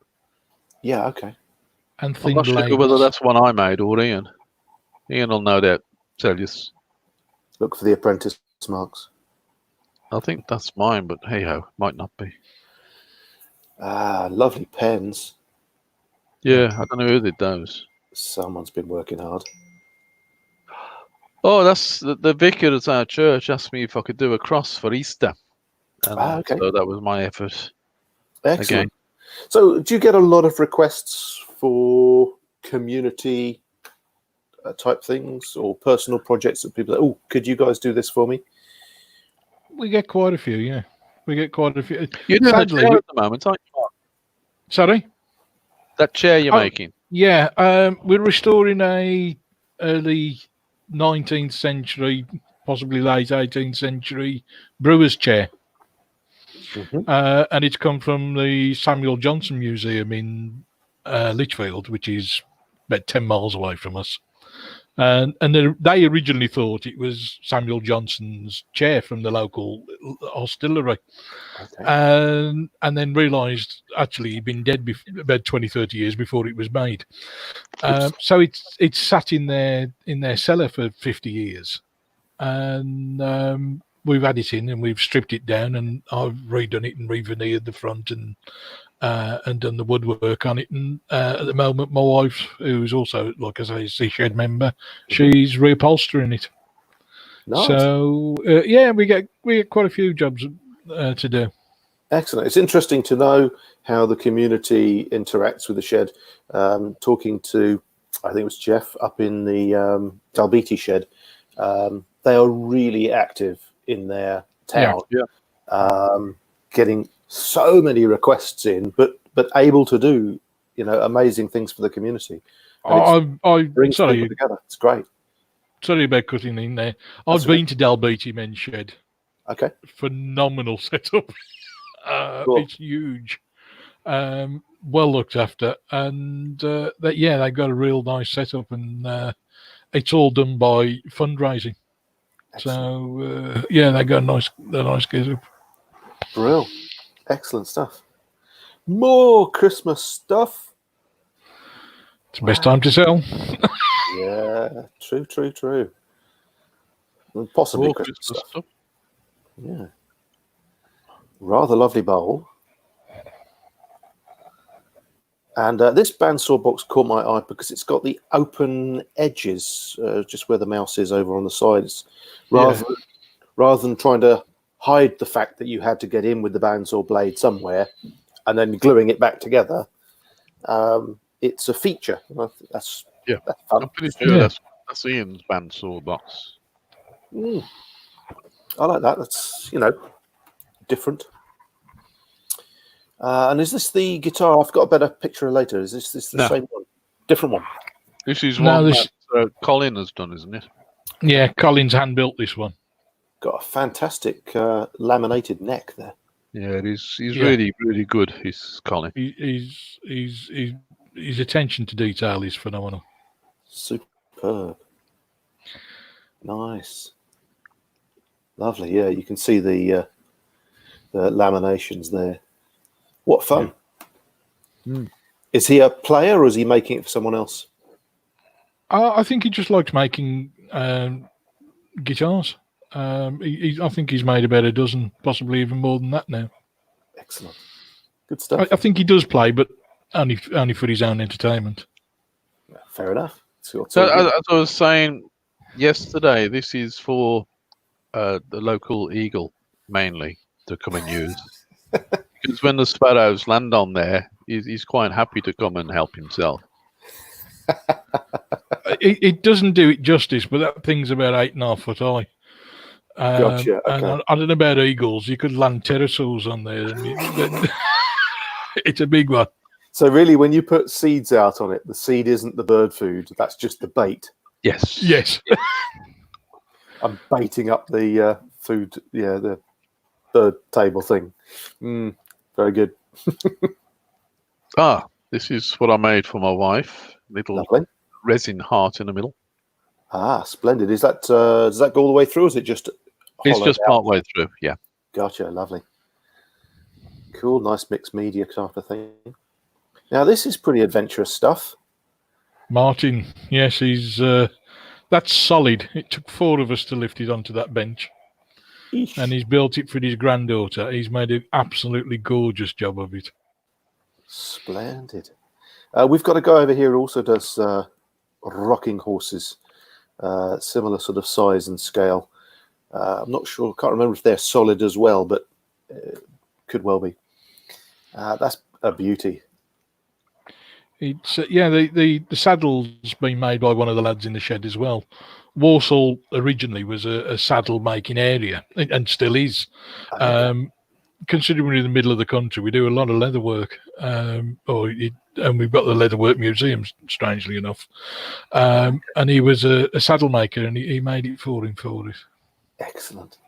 Yeah, okay. And I'm not sure whether that's one I made or Ian. Ian will no doubt tell you. Look for the apprentice marks. I think that's mine, but hey-ho, might not be. Lovely pens. Yeah, I don't know who did those. Someone's been working hard. Oh, that's the vicar at our church asked me if I could do a cross for Easter. And okay. So that was my effort. Excellent. Again. So, do you get a lot of requests for community type things or personal projects that people say, oh, could you guys do this for me? We get quite a few, yeah. We get quite a few. You're doing Sadly, a chair at the moment, aren't you? sorry? That chair you're Oh, making. Yeah, we're restoring a early 19th century, possibly late 18th century brewer's chair. And it's come from the Samuel Johnson Museum in Lichfield, which is about 10 miles away from us. And they originally thought it was Samuel Johnson's chair from the local hostelry. Okay. And then realised actually he'd been dead about 20, 30 years before it was made. So it's sat in their cellar for 50 years. And we've had it in and we've stripped it down, and I've redone it and re-veneered the front and done the woodwork on it. And at the moment, my wife, who's also, like I say, a shed member, she's reupholstering it. Nice. So yeah, we get quite a few jobs to do. Excellent. It's interesting to know how the community interacts with the shed. Talking to, I think it was Jeff up in the Dalbeattie shed. They are really active in their town. Yeah. Getting so many requests in, but able to do, amazing things for the community. Brings Sorry, people together. It's great. Sorry about cutting in there. That's I've been to Dalbeattie Men's Shed. Okay. Phenomenal setup. Cool. It's huge. Well looked after, and they've got a real nice setup, and it's all done by fundraising. Excellent. So they got a nice setup. Brill. Excellent stuff. More Christmas stuff. It's the best time to sell. Yeah, true. And possibly More Christmas Christmas stuff. Yeah. Rather lovely bowl. And this bandsaw box caught my eye because it's got the open edges, just where the mouse is over on the sides, rather than trying to hide the fact that you had to get in with the bandsaw blade somewhere and then gluing it back together. It's a feature. I think that's fun. I'm pretty sure that's Ian's bandsaw box. I like that. That's, different. And is this the guitar? I've got a better picture later. Is this the same one? Different one? This is one that Colin has done, isn't it? Yeah, Colin's hand built this one. Got a fantastic laminated neck there. Yeah, it is. He's really, really good. He's Colin. His attention to detail is phenomenal. Superb. Nice. Lovely. Yeah, you can see the laminations there. What fun. Is he a player or is he making it for someone else? I think he just likes making guitars. I think he's made about a dozen, possibly even more than that now. Excellent. Good stuff. I think he does play, but only for his own entertainment. Fair enough. So as I was saying yesterday, this is for the local eagle mainly to come and use. Because when the sparrows land on there, he's quite happy to come and help himself. It doesn't do it justice, but that thing's about 8.5 foot high. Gotcha. Okay. And I don't know about eagles. You could land pterosaurs on there. It's a big one. So really, when you put seeds out on it, the seed isn't the bird food. That's just the bait. Yes. I'm baiting up the food. Yeah, the bird table thing. Very good. This is what I made for my wife. Little Lovely. Resin heart in the middle. Splendid. Is that does that go all the way through? Or is it just? It's just part way through. Yeah. Gotcha. Lovely. Cool. Nice mixed media type of thing. Now this is pretty adventurous stuff. Martin, yes, he's that's solid. It took 4 of us to lift it onto that bench. Eesh. And he's built it for his granddaughter. He's made an absolutely gorgeous job of it. Splendid. We've got a guy over here who also does rocking horses, similar sort of size and scale. I'm not sure, can't remember if they're solid as well, but could well be. That's a beauty. It's the saddle's been made by one of the lads in the shed as well. Walsall originally was a saddle making area and still is. Considering we're in the middle of the country, we do a lot of leather work, and we've got the Leatherwork Museum, strangely enough. And he was a saddle maker, and he made it for us. Excellent.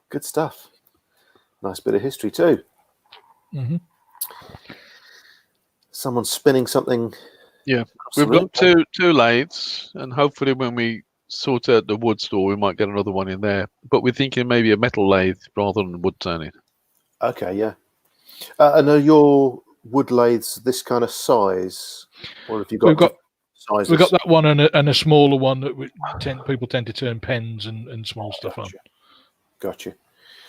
Good stuff. Nice bit of history too. Mm-hmm. Someone's spinning something. Yeah, we've got two lathes, and hopefully when we sort out the wood store, we might get another one in there. But we're thinking maybe a metal lathe rather than wood turning. Okay, yeah. And are your wood lathes this kind of size, or have you got sizes? We've got that one and a smaller one that people tend to turn pens and small stuff on. Gotcha.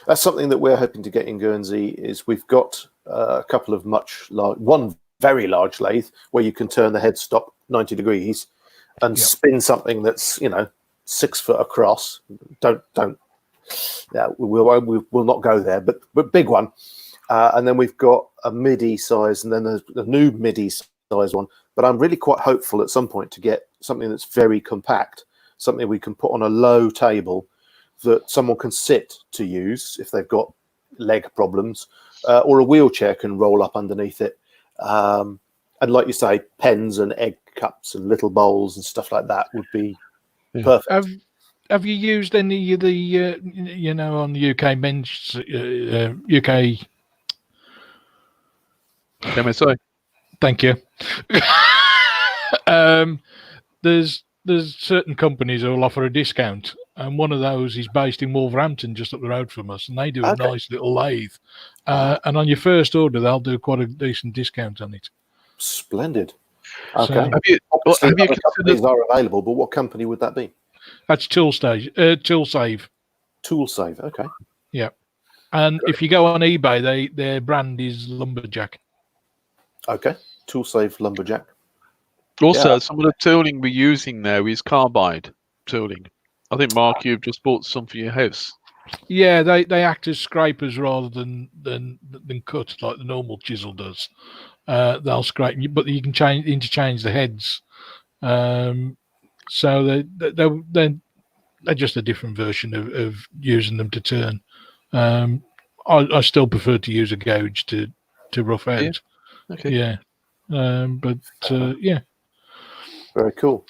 That's something that we're hoping to get in Guernsey. Is we've got a couple of one very large lathe where you can turn the headstock 90 degrees and spin something that's 6 foot across. Don't. Yeah, we'll not go there, but big one. And then we've got a MIDI size, and then there's a new MIDI size one. But I'm really quite hopeful at some point to get something that's very compact, something we can put on a low table that someone can sit to use if they've got leg problems, or a wheelchair can roll up underneath it. And like you say, pens and egg cups and little bowls and stuff like that would be perfect. Have you used any of the, on the UK men's UK MSI? Thank you. There's certain companies that will offer a discount, and one of those is based in Wolverhampton, just up the road from us, and they do a nice little lathe. And on your first order, they'll do quite a decent discount on it. Splendid. Okay. So, have you companies are available, but what company would that be? That's Toolsave. Toolsave. Okay. Yeah. And if you go on eBay, their brand is Lumberjack. Okay. Toolsave Lumberjack. Also, some of the tooling we're using now is carbide tooling. I think, Mark, you've just bought some for your house. Yeah, they act as scrapers rather than cut like the normal chisel does. They'll scrape, but you can interchange the heads. So they're just a different version of using them to turn. I still prefer to use a gouge to rough out. Yeah. Okay. Yeah. Yeah. Very cool.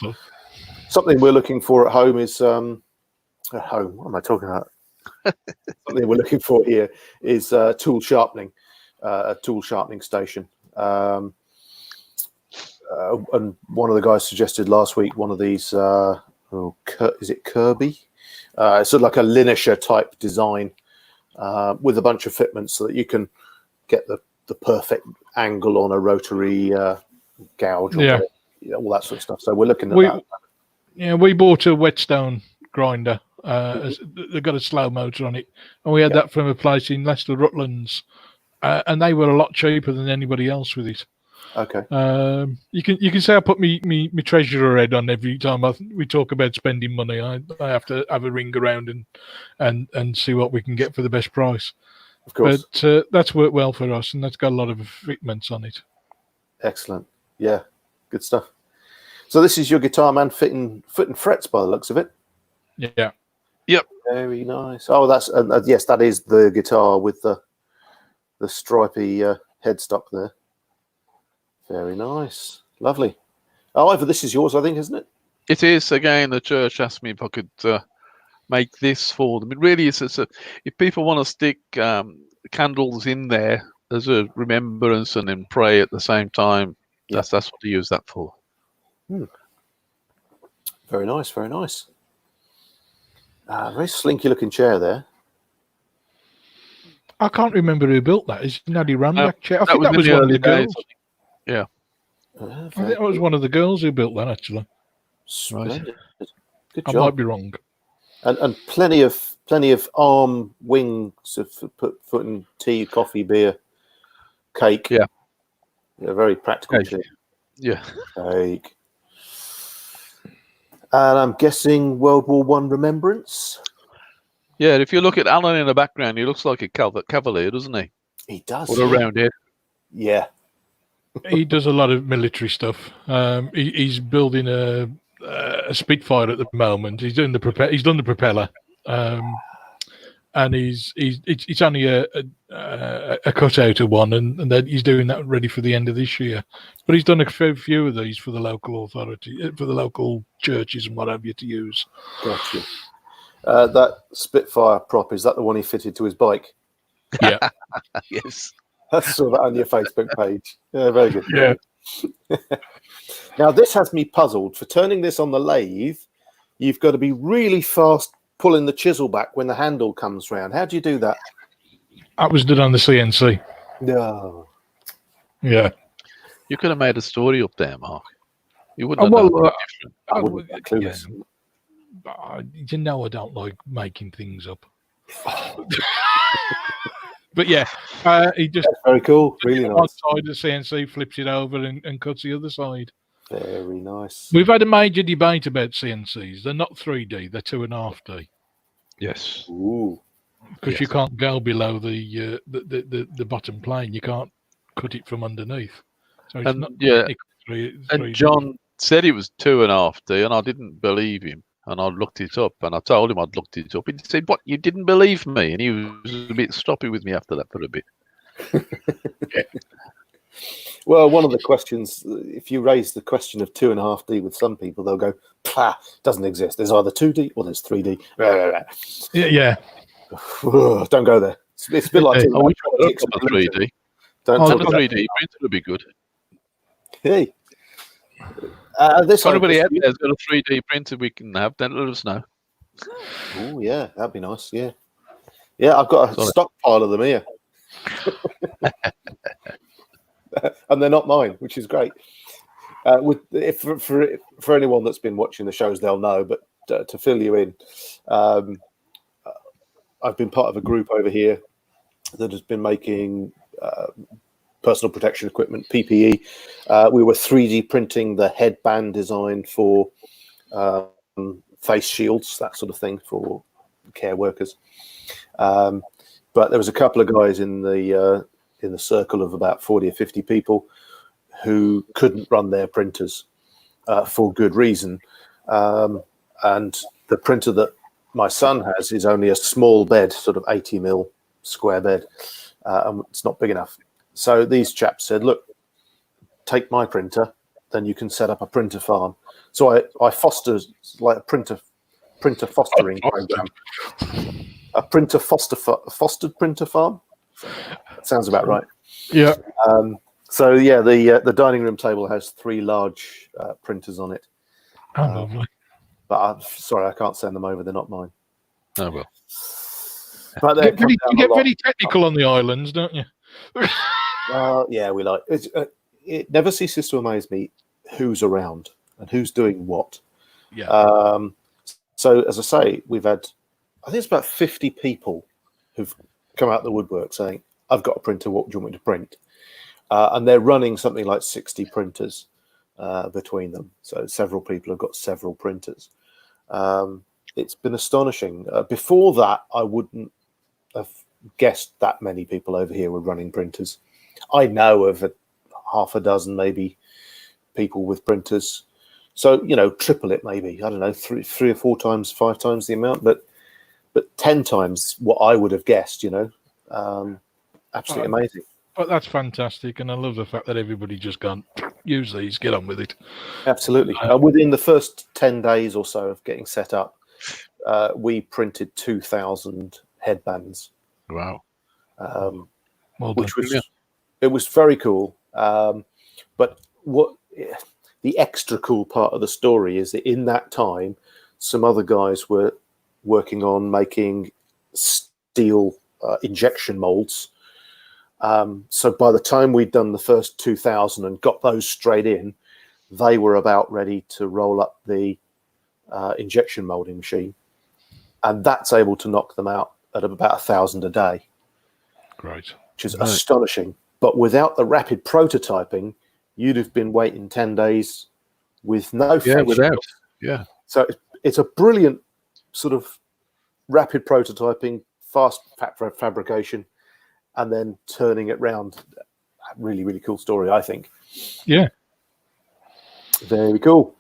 Something we're looking for at home is at home. What am I talking about? Something we're looking for here is tool sharpening, a tool sharpening station. And one of the guys suggested last week one of these. Is it Kirby? It's sort of like a linisher type design with a bunch of fitments so that you can get the perfect angle on a rotary gouge. All that sort of stuff. So we're looking at that. Yeah, we bought a whetstone grinder. They've got a slow motor on it, and we had that from a place in Leicester Rutlands, and they were a lot cheaper than anybody else with it. Okay. You can say I put me treasurer head on every time we talk about spending money. I have to have a ring around and see what we can get for the best price. Of course. But that's worked well for us, and that's got a lot of fitments on it. Excellent. Yeah, good stuff. So this is your guitar man fitting frets by the looks of it. Yeah. Yep. Very nice. Oh, that's yes, that is the guitar with the stripy headstock there. Very nice. Lovely. Oh, Ivor, this is yours, I think, isn't it? It is. Again, the church asked me if I could make this for them. It really is. If people want to stick candles in there as a remembrance and then pray at the same time, that's what they use that for. Very nice. Very nice. Very slinky looking chair there. I can't remember who built that. Is it Nadie Randack chair? I think that was was one of the days. girls. Yeah. I think that was one of the girls who built that, actually. Splendid. Good I job. might be wrong. And plenty of arm wings for putting tea, coffee, beer, cake. Yeah. Very practical. Cake. Yeah. Cake. And I'm guessing World War I remembrance. Yeah, if you look at Alan in the background, he looks like a cavalier, doesn't he? He does. With a round head. Yeah. He does a lot of military stuff. He's building a Spitfire at the moment. He's done the propeller, and it's only a cutout of one, and then he's doing that ready for the end of this year. But he's done a few of these for the local authority, for the local churches and what have you to use. Gotcha. That Spitfire prop, is that the one he fitted to his bike? Yeah. Yes. I saw that on your Facebook page. Yeah, very good. Yeah. Now, this has me puzzled. For turning this on the lathe, you've got to be really fast pulling the chisel back when the handle comes round. How do you do that? That was done on the CNC. No. Yeah. You could have made a story up there, Mark. You wouldn't have known any different. I wouldn't be clueless. You know I don't like making things up. But yeah, he just That's very cool. Really one nice. side of the CNC, flips it over and cuts the other side. Very nice. We've had a major debate about CNCs. They're not 3D; they're 2.5D. Yes. Ooh. Because you can't go below the bottom plane. You can't cut it from underneath. So it's And not yeah, 3D. and John said it was 2.5D, and I didn't believe him. And I looked it up, and I told him I'd looked it up. He said, "What? You didn't believe me?" And he was a bit stroppy with me after that for a bit. Well, one of the questions, if you raise the question of 2.5D with some people, they'll go, "Pah, doesn't exist. There's either 2D or there's 3D." Yeah. Don't go there. It's a bit like I wish I looked up a 3D. Don't On talk a about 3D printer would be good. Hey. This If anybody out there's got a 3D printer we can have, then let us know. Oh yeah, that'd be nice. Yeah, I've got a stockpile of them here, and they're not mine, which is great. For anyone that's been watching the shows, they'll know. But to fill you in, I've been part of a group over here that has been making personal protection equipment, PPE. We were 3D printing the headband design for face shields, that sort of thing for care workers. But there was a couple of guys in the circle of about 40 or 50 people who couldn't run their printers for good reason. And the printer that my son has is only a small bed, sort of 80 mil square bed, and it's not big enough. So these chaps said, "Look, take my printer, then you can set up a printer farm." So I fostered like a printer fostering program, a fostered printer farm. That sounds about right. Yeah. So yeah, the dining room table has 3 large printers on it. Oh, lovely. But I'm sorry, I can't send them over. They're not mine. Oh well. But You get very technical on the islands, don't you? Yeah, we like it. It never ceases to amaze me who's around and who's doing what. Yeah. So as I say, we've had, I think it's about 50 people who've come out the woodwork saying, "I've got a printer. What do you want me to print?" And they're running something like 60 printers between them. So several people have got several printers. It's been astonishing. Before that, I wouldn't have guessed that many people over here were running printers. I know of half a dozen maybe people with printers. So, triple it maybe. I don't know, three or 4 times, 5 times the amount, but 10 times what I would have guessed, absolutely amazing. But that's fantastic, and I love the fact that everybody just can't use these, get on with it. Absolutely. Within the first 10 days or so of getting set up, we printed 2,000 headbands. Wow. Which was very cool. But what the extra cool part of the story is that in that time, some other guys were working on making steel injection molds. So by the time we'd done the first 2,000 and got those straight in, they were about ready to roll up the injection molding machine. And that's able to knock them out at about 1,000 a day. Great. Which is astonishing. But without the rapid prototyping, you'd have been waiting 10 days with no face shields. Yeah. So it's a brilliant sort of rapid prototyping, fast fabrication, and then turning it round. really, really cool story, I think. Yeah. Very cool.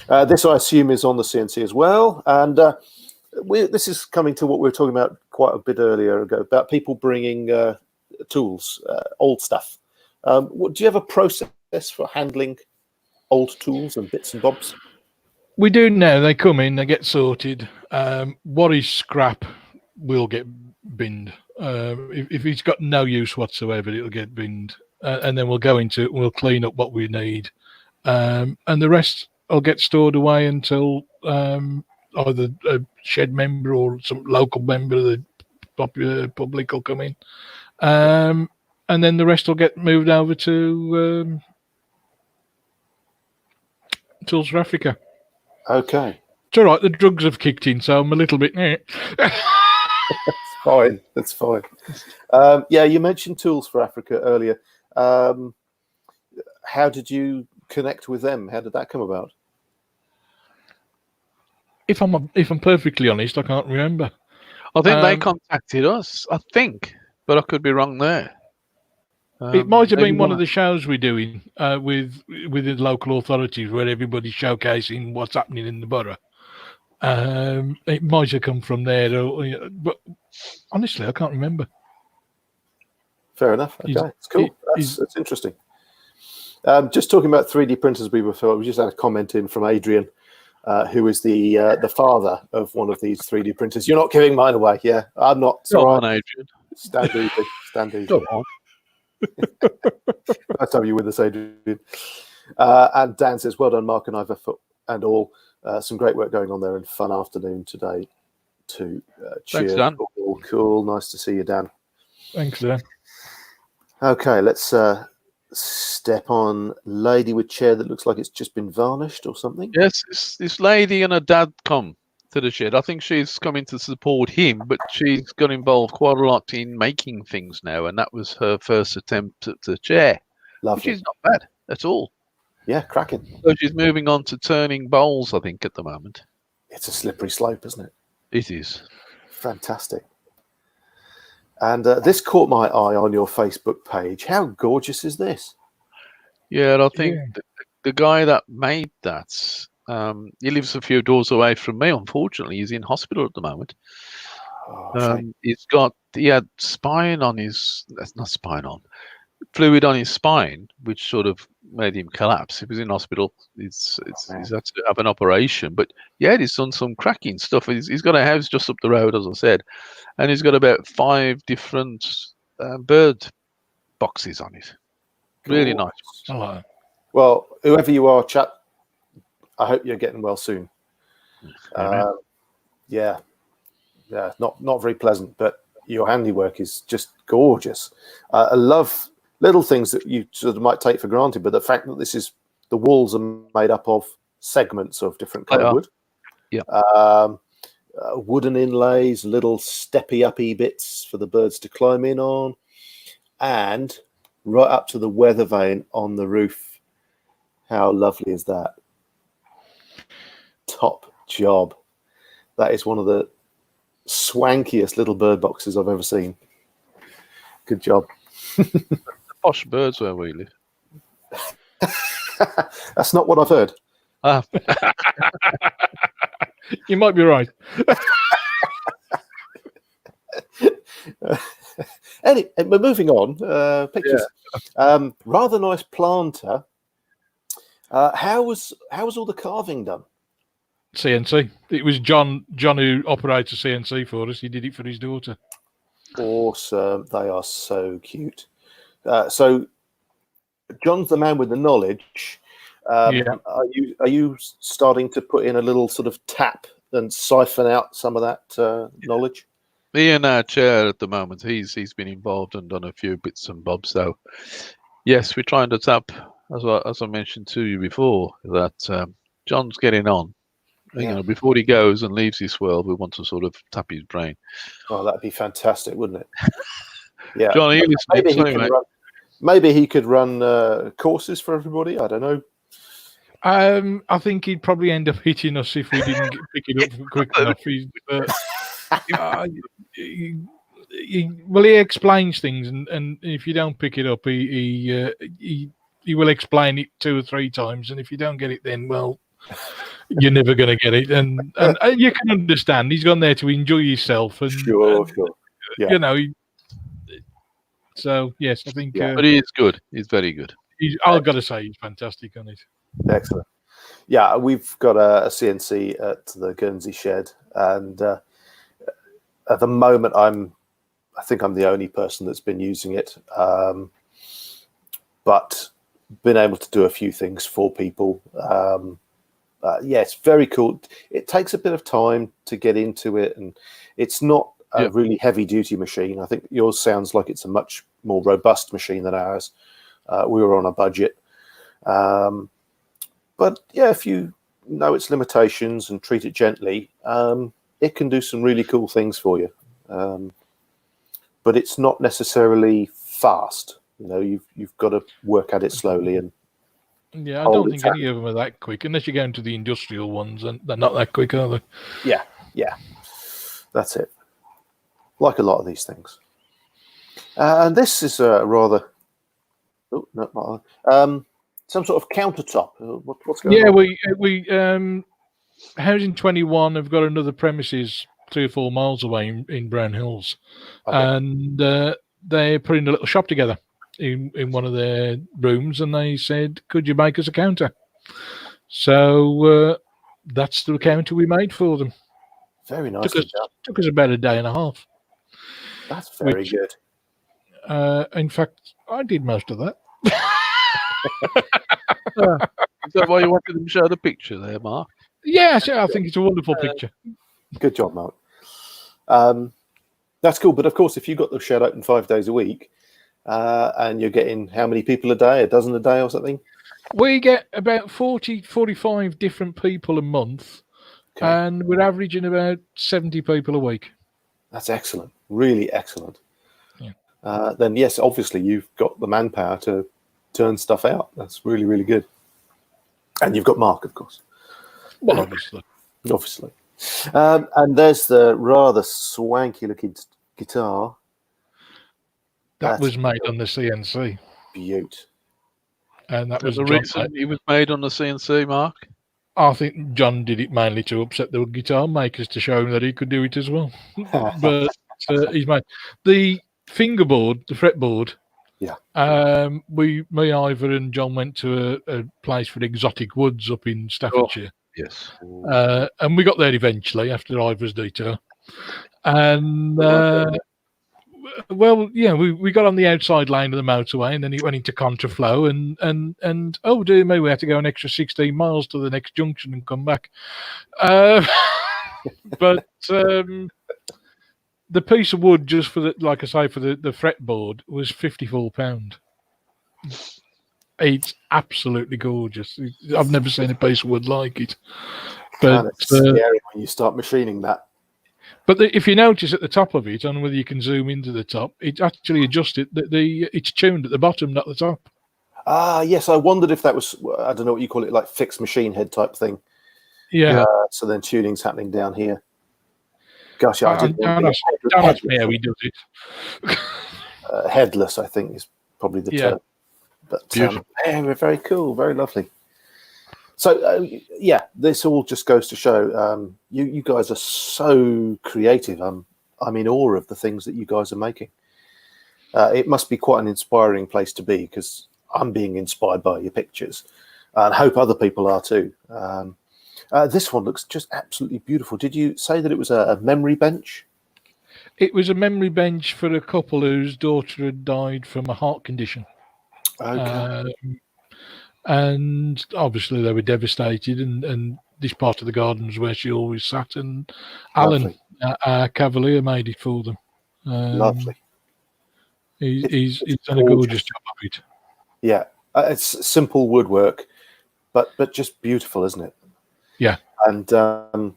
This, I assume, is on the CNC as well. And this is coming to what we were talking about quite a bit earlier ago, about people bringing tools, old stuff. Do you have a process for handling old tools and bits and bobs? We do now. They come in, they get sorted. What is scrap will get binned. If it's got no use whatsoever, it'll get binned. And then we'll go into it, we'll clean up what we need. And the rest will get stored away until either a shed member or some local member of the public will come in. And then the rest will get moved over to Tools for Africa. Okay. It's all right. The drugs have kicked in, so I'm a little bit. That's fine. That's fine. Yeah, you mentioned Tools for Africa earlier. How did you connect with them? How did that come about? If I'm perfectly honest, I can't remember. I think they contacted us. I think, but I could be wrong there. It might have been one of the. the shows we're doing with the local authorities, where everybody's showcasing what's happening in the borough. It might have come from there, but honestly, I can't remember. Fair enough. Okay, it's cool. That's interesting. Just talking about 3D printers, we just had a comment in from Adrian, who is the father of one of these 3D printers. You're not giving mine away, yeah? I'm not. Go on, Adrian. Stand easy. Stand easy. Go on. Nice to have you with us, Adrian. And Dan says, well done, Mark and Ivor and all. Some great work going on there, and fun afternoon today too. Cheers. Thanks, Dan. Cool. Nice to see you, Dan. Thanks, Dan. Okay, let's step on lady with chair that looks like it's just been varnished or something. Yes, this lady and her dad come to the shed. I think she's coming to support him, but she's got involved quite a lot in making things now, and that was her first attempt at the chair. Lovely. Which is not bad at all. Yeah, cracking. So she's moving on to turning bowls, I think, at the moment. It's a slippery slope, isn't it? It is. Fantastic. And this caught my eye on your Facebook page. How gorgeous is this? Yeah, and I think the guy that made that, he lives a few doors away from me. Unfortunately, he's in hospital at the moment. He had spine on his. That's not spine on. Fluid on his spine, which sort of made him collapse. He was in hospital. He's had to have an operation. But yeah, he's done some cracking stuff. He's got a house just up the road, as I said, and he's got about 5 different bird boxes on it. Really nice. Hello. Well, whoever you are, chap, I hope you're getting well soon. Yeah, not very pleasant, but your handiwork is just gorgeous. I love little things that you sort of might take for granted, but the fact that the walls are made up of segments of different kind of wood. Yeah. Wooden inlays, little steppy-uppy bits for the birds to climb in on, and right up to the weather vane on the roof. How lovely is that? Top job. That is one of the swankiest little bird boxes I've ever seen. Good job. Posh birds where we live. That's not what I've heard. You might be right. Anyway, we're moving on. Pictures. Yeah. Rather nice planter. How was all the carving done? CNC. It was John who operates a CNC for us. He did it for his daughter. Awesome. They are so cute. So John's the man with the knowledge. Are you starting to put in a little sort of tap and siphon out some of that knowledge? Me in our chair at the moment. He's been involved and done a few bits and bobs. So yes, we're trying to tap, as I mentioned to you before, that John's getting on. You know, before he goes and leaves this world, we want to sort of tap his brain. Oh, that'd be fantastic, wouldn't it? Yeah. John, are you listening? Maybe he could run courses for everybody. I don't know. I think he'd probably end up hitting us if we didn't pick it up quick enough. he explains things, and if you don't pick it up, he will explain it 2 or 3 times, and if you don't get it, then well, you're never going to get it, and you can understand he's gone there to enjoy himself, and Sure. Yeah. you know. So yes, I think. Yeah. But he is good. He's very good. I've got to say he's fantastic on it. Excellent. Yeah, we've got a CNC at the Guernsey shed, and at the moment, I think I'm the only person that's been using it, but been able to do a few things for people. Yeah, it's very cool. It takes a bit of time to get into it, and it's not a really heavy-duty machine. I think yours sounds like it's a much more robust machine than ours. We were on a budget. But yeah, if you know its limitations and treat it gently, it can do some really cool things for you. But it's not necessarily fast. You know, you've got to work at it slowly. And yeah, I don't think any of them are that quick, unless you go into the industrial ones, and they're not that quick, are they? Yeah, that's it. Like a lot of these things. And this is a rather... Oh, no, some sort of countertop. What's going on? Yeah, we Housing 21 have got another premises 3 or 4 miles away in Brown Hills, and they're putting a little shop together in one of their rooms, and they said, "Could you make us a counter?" So that's the counter we made for them. Very nice. Took us about a day and a half. That's very good. In fact, I did most of that. Is that why you wanted them to show the picture there, Mark? Yeah, I think it's a wonderful picture. Good job, Mark. That's cool. But of course, if you've got the shed open 5 days a week, and you're getting how many people a day, a dozen a day or something? We get about 45 different people a month, and we're averaging about 70 people a week. That's excellent. Really excellent. Yeah. Then, yes, obviously, you've got the manpower to turn stuff out. That's really, really good. And you've got Mark, of course. Well, obviously. And there's the rather swanky-looking guitar. That was made on the CNC. Beaut. And that was the reason it was made on the CNC, Mark? I think John did it mainly to upset the guitar makers, to show him that he could do it as well. But he's made the fingerboard, the fretboard. Yeah. Me, Ivor, and John went to a place for exotic woods up in Staffordshire. Yes. And we got there eventually after Ivor's detour. And we got on the outside lane of the motorway, and then it went into contraflow, and oh dear me, we had to go an extra 16 miles to the next junction and come back. But the piece of wood, just for the fretboard, was £54. It's absolutely gorgeous. I've never seen a piece of wood like it. But it's scary when you start machining that. But if you notice at the top of it, and whether you can zoom into the top, it's actually adjusted. It's tuned at the bottom, not the top. Ah, yes. I wondered if that was, I don't know what you call it, like fixed machine head type thing. Yeah. So then tuning's happening down here. Gosh, I didn't don't ask me how he does it. Headless, I think, is probably the term. But we're very cool, very lovely. So, this all just goes to show you guys are so creative. I'm in awe of the things that you guys are making. It must be quite an inspiring place to be, because I'm being inspired by your pictures, and I hope other people are too. This one looks just absolutely beautiful. Did you say that it was a memory bench? It was a memory bench for a couple whose daughter had died from a heart condition. Okay. And obviously they were devastated, and this part of the garden was where she always sat, and Alan, our cavalier, made it for them. Lovely. He's done a gorgeous job of it. Yeah, it's simple woodwork, but just beautiful, isn't it? Yeah. And that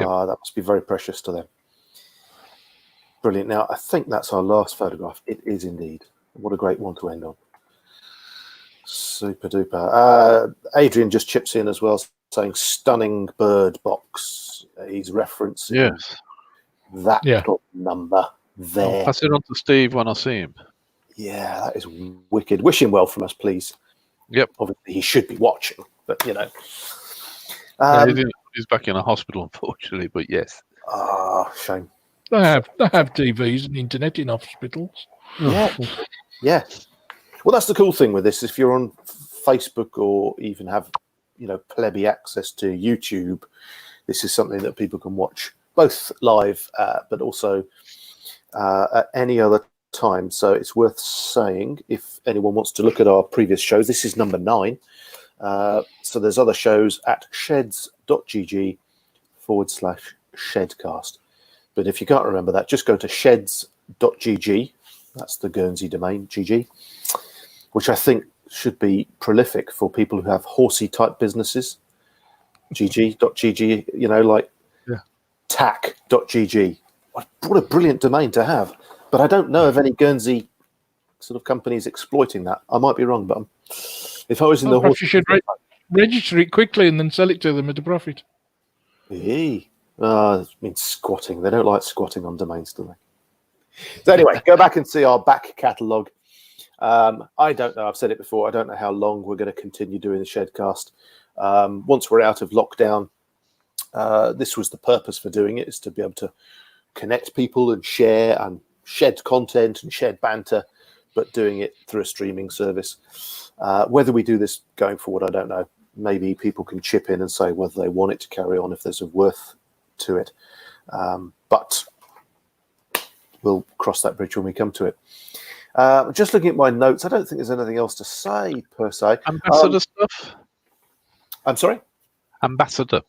must be very precious to them. Brilliant. Now, I think that's our last photograph. It is indeed. What a great one to end on. Super duper. Adrian just chips in as well, saying stunning bird box. He's referencing That Yeah. number there. I'll pass it on to Steve when I see him. Yeah, that is wicked. Wish him well from us, please. Yep. Obviously, he should be watching, but you know. He's back in a hospital, unfortunately, but yes. Shame. They have TVs and internet in hospitals. Yeah, yeah. Well, that's the cool thing with this. If you're on Facebook or even have, plebby access to YouTube, this is something that people can watch both live, but also at any other time. So it's worth saying, if anyone wants to look at our previous shows, this is number 9. So there's other shows at sheds.gg/SHEDcast. But if you can't remember that, just go to sheds.gg. That's the Guernsey domain, GG, which I think should be prolific for people who have horsey type businesses. GG.gg, like tac.gg. What a brilliant domain to have. But I don't know of any Guernsey sort of companies exploiting that. I might be wrong, but if I was in the horse, you should register it quickly and then sell it to them at a profit. It means squatting. They don't like squatting on domains, do they? So anyway, go back and see our back catalogue. I don't know. I've said it before. I don't know how long we're going to continue doing the Shedcast. Once we're out of lockdown, this was the purpose for doing it, is to be able to connect people and share and shed content and shed banter, but doing it through a streaming service. Whether we do this going forward, I don't know. Maybe people can chip in and say whether they want it to carry on, if there's a worth to it. But we'll cross that bridge when we come to it. Just looking at my notes, I don't think there's anything else to say per se. Ambassador stuff? I'm sorry? Ambassador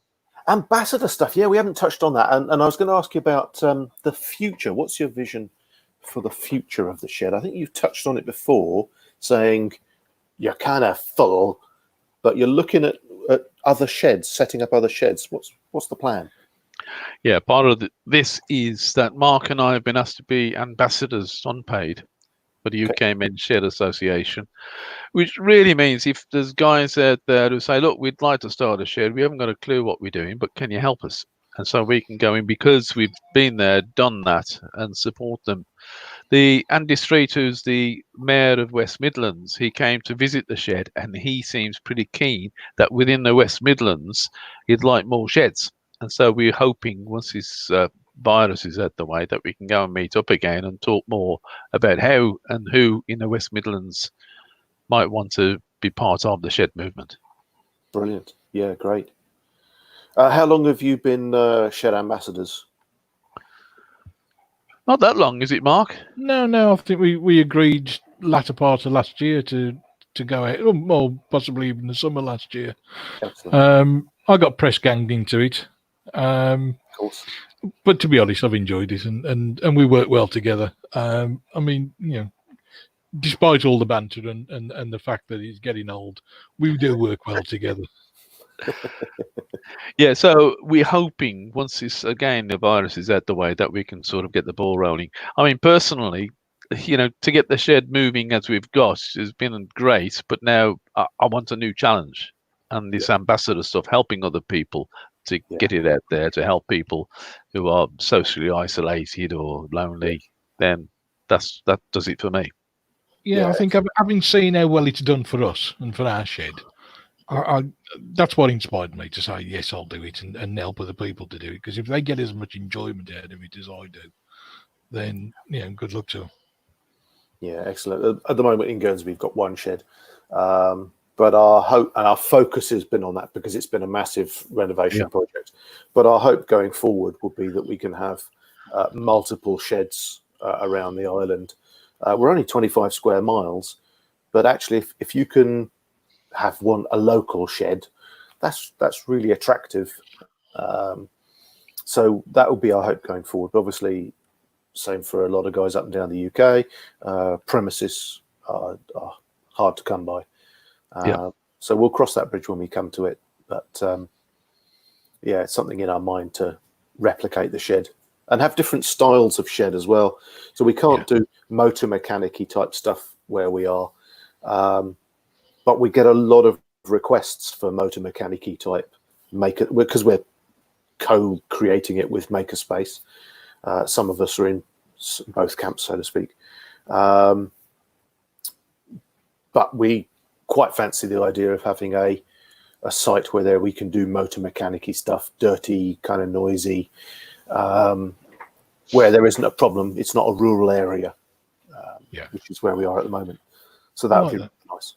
stuff. Yeah, we haven't touched on that. And I was going to ask you about the future. What's your vision for the future of the shed? I think you've touched on it before, saying you're kind of full, but you're looking at other sheds, setting up other sheds. What's the plan? Yeah, part of this is that Mark and I have been asked to be ambassadors unpaid for the UK Men's Shed Association, which really means if there's guys out there who say, look, we'd like to start a shed, we haven't got a clue what we're doing, but can you help us? And so we can go in, because we've been there, done that, and support them. The Andy Street, who's the mayor of West Midlands, he came to visit the shed, and he seems pretty keen that within the West Midlands, he'd like more sheds. And so we're hoping, once this virus is out the way, that we can go and meet up again and talk more about how and who in the West Midlands might want to be part of the shed movement. Brilliant. Yeah, great. How long have you been shed ambassadors? Not that long, is it, Mark? No. I think we agreed latter part of last year to go out, or possibly even the summer last year. Excellent. I got press ganged into it. Of course. But to be honest, I've enjoyed it, and we work well together. I mean, despite all the banter and the fact that he's getting old, we do work well together. Yeah, so we're hoping once this, again, the virus is out the way, that we can sort of get the ball rolling. I mean, personally, to get the shed moving as we've got has been great, but now I want a new challenge. And this ambassador stuff, helping other people to get it out there, to help people who are socially isolated or lonely, then that does it for me. Yeah, I think having seen how well it's done for us and for our shed, that's what inspired me to say, yes, I'll do it and help other people to do it. Because if they get as much enjoyment out of it as I do, then, good luck to them. Yeah, excellent. At the moment in Guernsey, we've got one shed. But our hope and our focus has been on that, because it's been a massive renovation project. But our hope going forward would be that we can have multiple sheds around the island. We're only 25 square miles, but actually, if you can have a local shed, that's really attractive. So that will be our hope going forward. But obviously, same for a lot of guys up and down the UK. Premises are hard to come by. So we'll cross that bridge when we come to it. But it's something in our mind to replicate the shed and have different styles of shed as well. So we can't do motor mechanic-y type stuff where we are, but we get a lot of requests for motor mechanic-y type because we're co-creating it with Makerspace. Some of us are in both camps, so to speak. But we quite fancy the idea of having a site where we can do motor mechanic-y stuff, dirty, kind of noisy, where there isn't a problem. It's not a rural area, which is where we are at the moment. So that would be nice.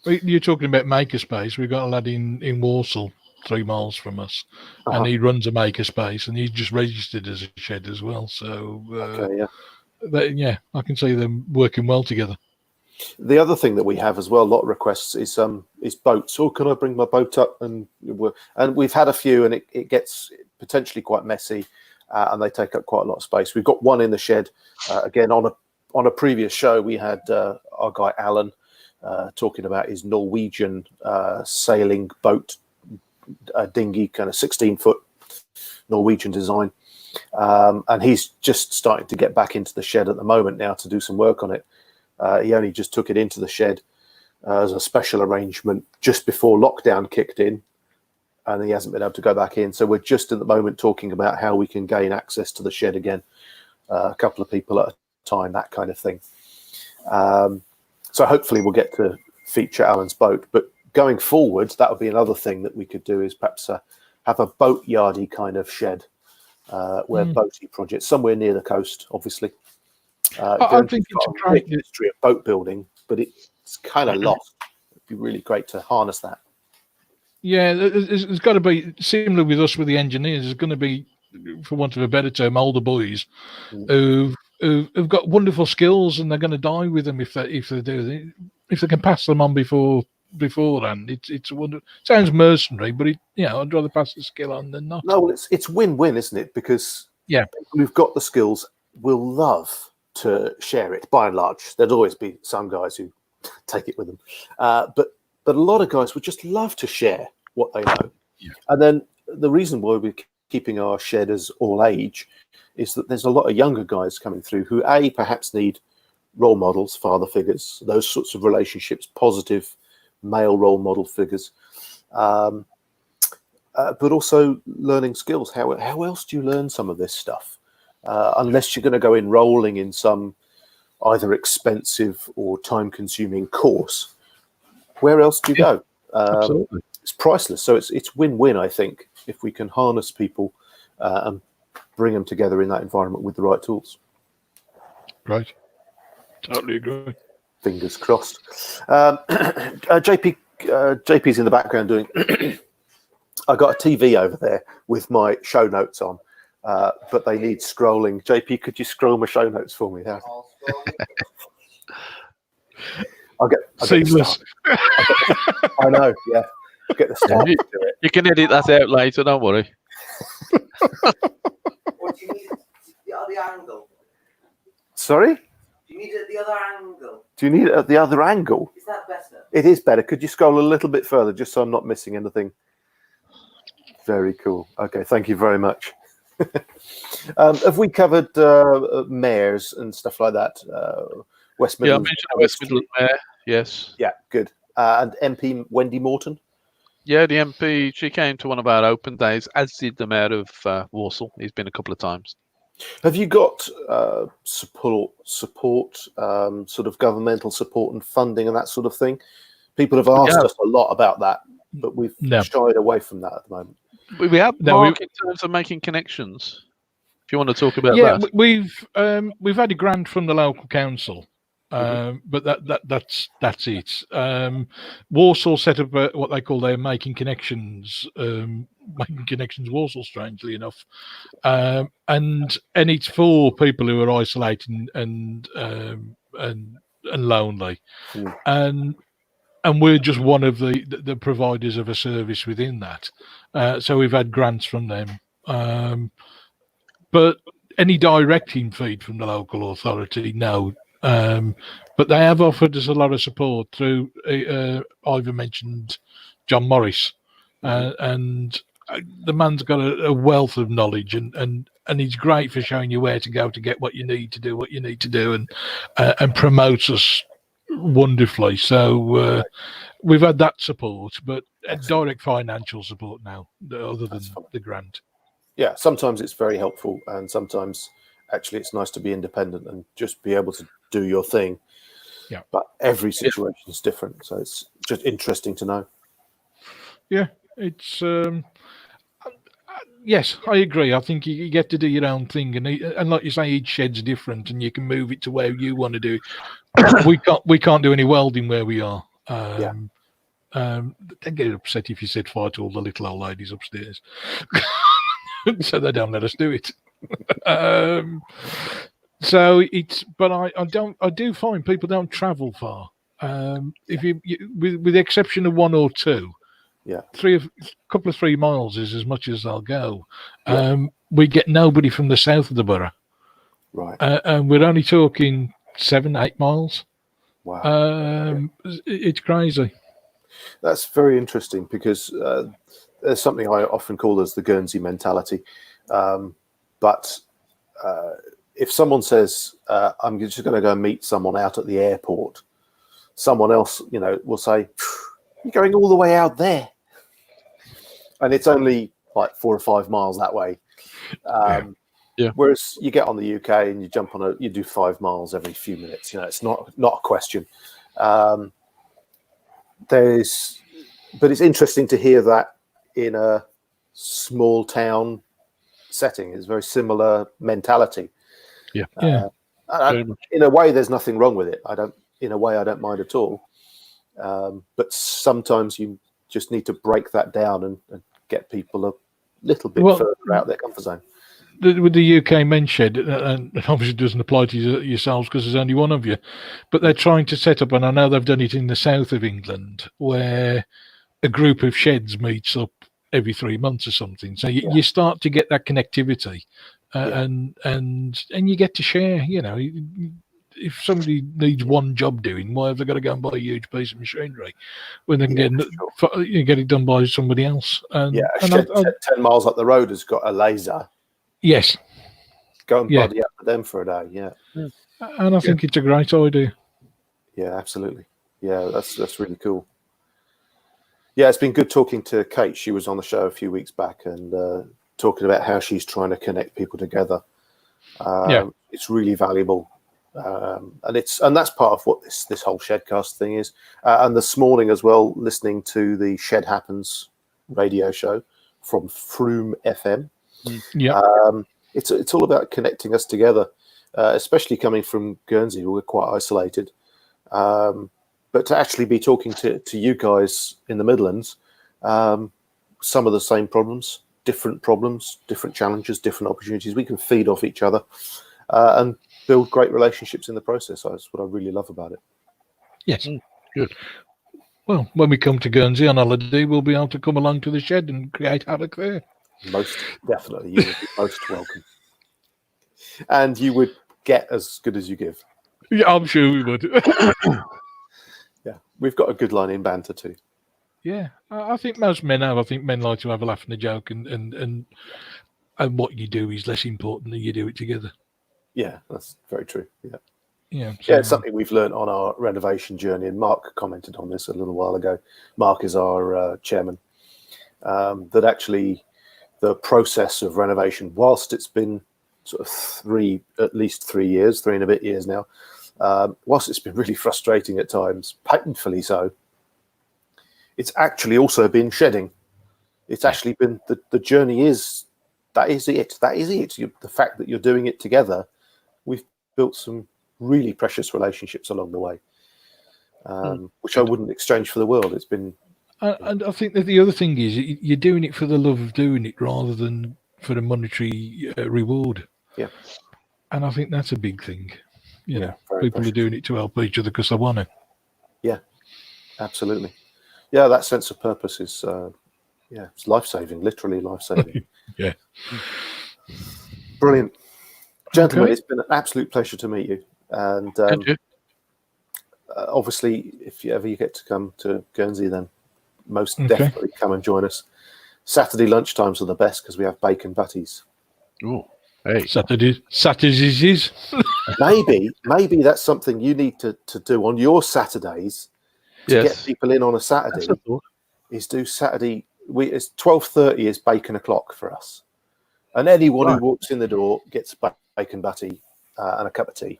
You're talking about makerspace. We've got a lad in Walsall, 3 miles from us, and he runs a makerspace, and he's just registered as a shed as well. So, I can see them working well together. The other thing that we have as well, a lot of requests, is boats. Oh, can I bring my boat up? And we've had a few, and it gets potentially quite messy, and they take up quite a lot of space. We've got one in the shed. Again, on a previous show, we had our guy Alan talking about his Norwegian sailing boat dinghy, kind of 16-foot Norwegian design, and he's just starting to get back into the shed at the moment now to do some work on it. He only just took it into the shed as a special arrangement just before lockdown kicked in, and he hasn't been able to go back in. So we're just at the moment talking about how we can gain access to the shed again, a couple of people at a time, that kind of thing. So hopefully we'll get to feature Alan's boat. But going forward, that would be another thing that we could do, is perhaps have a boatyardy kind of shed where boaty projects, somewhere near the coast, obviously. I think it's a great history of boat building, but it's kind of lost. It'd be really great to harness that. Yeah, it's got to be similar with us with the engineers. There's going to be, for want of a better term, older boys who've got wonderful skills, and they're going to die with them if they can pass them on beforehand. It's a wonder. Sounds mercenary, but I'd rather pass the skill on than not. No, well, it's win-win, isn't it? Because people who've got the skills will love to share it. By and large, there'd always be some guys who take it with them, but a lot of guys would just love to share what they know. And then the reason why we're keeping our shed as all age is that there's a lot of younger guys coming through who perhaps need role models, father figures, those sorts of relationships, positive male role model figures, but also learning skills. How else do you learn some of this stuff? Unless you're going to go enrolling in some either expensive or time-consuming course, where else do you go? Absolutely. It's priceless. So it's win-win, I think, if we can harness people and bring them together in that environment with the right tools. Right. Totally agree. Fingers crossed. JP's in the background doing... I got a TV over there with my show notes on. But they need scrolling. JP, could you scroll my show notes for me? I'll get seamless. I know, yeah. I'll get the start to it. You can edit that out later, don't worry. What do you need the other angle? Sorry? Do you need it at the other angle? Do you need it at the other angle? Is that better? It is better. Could you scroll a little bit further just so I'm not missing anything? Very cool. Okay, thank you very much. Have we covered mayors and stuff like that? West Midlands. Yeah, I mentioned the West Midlands mayor. Yes. Yeah, good. And MP Wendy Morton. Yeah, the MP. She came to one of our open days, as did the mayor of Walsall. He's been a couple of times. Have you got support, sort of governmental support and funding and that sort of thing? People have asked us a lot about that, but we've shied away from that at the moment. We have Mark in terms of making connections. If you want to talk about that, we've had a grant from the local council, but that's it. Walsall set up what they call their Making Connections, Walsall, strangely enough, and it's for people who are isolated and lonely, and we're just one of the providers of a service within that. So we've had grants from them. But any directing feed from the local authority, no. But they have offered us a lot of support through, Ivor mentioned John Morris. And the man's got a wealth of knowledge and he's great for showing you where to go to get what you need to do, and promotes us wonderfully. So we've had that support, but direct financial support now, other than the grant. Yeah, sometimes it's very helpful, and sometimes actually it's nice to be independent and just be able to do your thing. Yeah. But every situation is different, so it's just interesting to know. Yeah, it's yes, I agree. I think you get to do your own thing, and like you say, each shed's different, and you can move it to where you want to do it. We can't do any welding where we are. They get upset if you set fire to all the little old ladies upstairs, so they don't let us do it. So it's, but I do find people don't travel far. If you with the exception of one or two, Yeah. a couple of 3 miles is as much as they'll go. We get nobody from the south of the borough, Right. and we're only talking 7-8 miles. Wow. It's crazy. That's very interesting because there's something I often call as the Guernsey mentality. But if someone says, I'm just going to go meet someone out at the airport, someone else, will say, you're going all the way out there. And it's only like 4 or 5 miles that way. Yeah. Whereas you get on the UK and you jump on you do 5 miles every few minutes. It's not a question. But it's interesting to hear that in a small town setting. It's a very similar mentality. Yeah. In a way, there's nothing wrong with it. I don't mind at all. But sometimes you just need to break that down and get people a little bit further out their comfort zone. With the UK men's shed, and obviously it doesn't apply to yourselves because there's only one of you, but they're trying to set up, and I know they've done it in the south of England, where a group of sheds meets up every 3 months or something. So you start to get that connectivity, and you get to share. If somebody needs one job doing, why have they got to go and buy a huge piece of machinery when they can get it done by somebody else? And 10 miles up the road has got a laser. Yes. Go and buddy up with them for a day. Yeah. And I think it's a great idea. Yeah, absolutely. Yeah, that's really cool. Yeah, it's been good talking to Kate. She was on the show a few weeks back and talking about how she's trying to connect people together. It's really valuable. And that's part of what this whole SHEDcast thing is. And this morning as well, listening to the Shed Happens radio show from Froome FM. It's all about connecting us together, especially coming from Guernsey, where we're quite isolated. But to actually be talking to you guys in the Midlands, some of the same problems, different challenges, different opportunities. We can feed off each other and build great relationships in the process. That's what I really love about it. Yes, good. Well, when we come to Guernsey on holiday, we'll be able to come along to the shed and create havoc there. Most definitely. You would be most welcome. And you would get as good as you give. Yeah, I'm sure we would. Yeah, we've got a good line in banter too. Yeah, I think most men have. I think men like to have a laugh and a joke, and what you do is less important than you do it together. Yeah, that's very true. Yeah. So, it's something we've learned on our renovation journey, and Mark commented on this a little while ago. Mark is our chairman. That actually the process of renovation, whilst it's been sort of at least 3 years, 3 and a bit years now, whilst it's been really frustrating at times, painfully so, it's actually also been shedding. It's actually been the journey that is it. The fact that you're doing it together, we've built some really precious relationships along the way, which I wouldn't exchange for the world. It's been. And I think that the other thing is you're doing it for the love of doing it rather than for a monetary reward. Yeah. And I think that's a big thing. People precious. are doing it to help each other because they want to. Yeah, absolutely. Yeah, that sense of purpose is, it's life-saving, literally life-saving. Yeah. Brilliant. Gentlemen, It's been an absolute pleasure to meet you. And obviously, if you ever get to come to Guernsey, then most definitely come and join us. Saturday lunchtimes are the best because we have bacon butties. Oh, hey. Saturdays is. Maybe that's something you need to do on your Saturdays to get people in on a Saturday. Is do Saturday. It's 12:30 is bacon o'clock for us, And anyone Right. who walks in the door gets bacon butty and a cup of tea.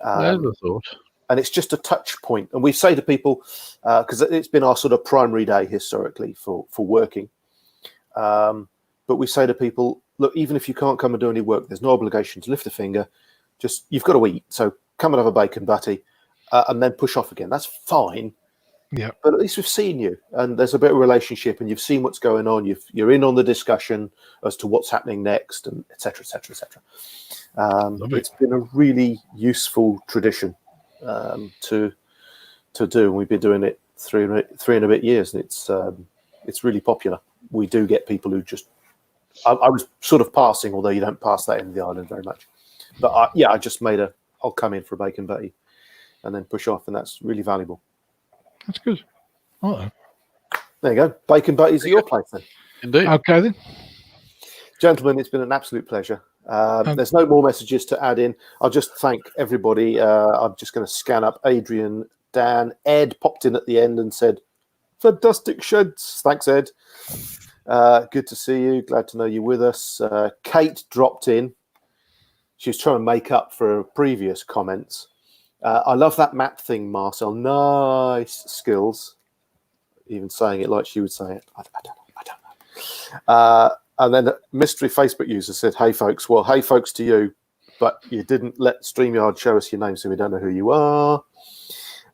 There's a thought. And it's just a touch point. And we say to people, because it's been our sort of primary day historically for working, but we say to people, look, even if you can't come and do any work, there's no obligation to lift a finger. Just, you've got to eat. So come and have a bacon butty and then push off again. That's fine. Yeah. But at least we've seen you, and there's a bit of relationship, and you've seen what's going on. You're in on the discussion as to what's happening next, and et cetera, et cetera, et cetera. It's been a really useful tradition to do. We've been doing it three and a bit years, and it's really popular. We do get people who just. I was sort of passing, although you don't pass that in the island very much. But I just made I'll come in for a bacon butty, and then push off, and that's really valuable. That's good. Oh, There you go. Bacon butties at your place then. Indeed. okay then. Gentlemen, it's been an absolute pleasure. There's no more messages to add in. I'll just thank everybody. I'm just going to scan up Adrian, Dan, Ed popped in at the end and said, fantastic sheds. Thanks, Ed. Good to see you. Glad to know you're with us. Kate dropped in. She was trying to make up for previous comments. I love that map thing, Marcel. Nice skills. Even saying it like she would say it. I don't know. And then the mystery Facebook user said, hey, folks. Well, hey, folks to you. But you didn't let StreamYard show us your name, so we don't know who you are.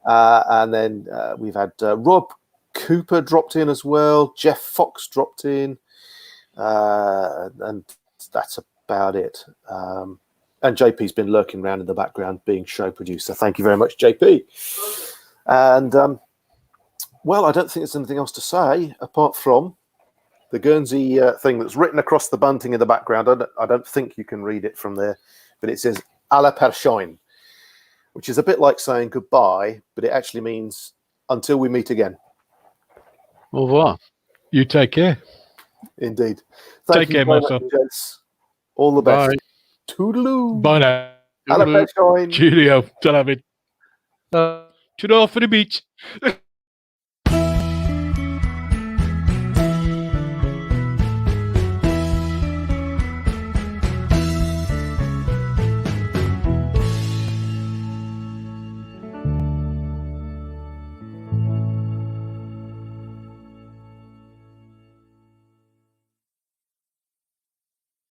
And then we've had Rob Cooper dropped in as well. Jeff Fox dropped in. And that's about it. And JP's been lurking around in the background being show producer. Thank you very much, JP. And, well, I don't think there's anything else to say apart from the Guernsey thing that's written across the bunting in the background. I don't think you can read it from there, but it says à la prochaine, which is a bit like saying goodbye, but it actually means until we meet again. Au revoir. You take care. Indeed. Take care, very Marcel. much, gents. All the best. Bye. Toodaloo. Bye now. À la prochaine. Cheerio. Till have it. Get off for the beach.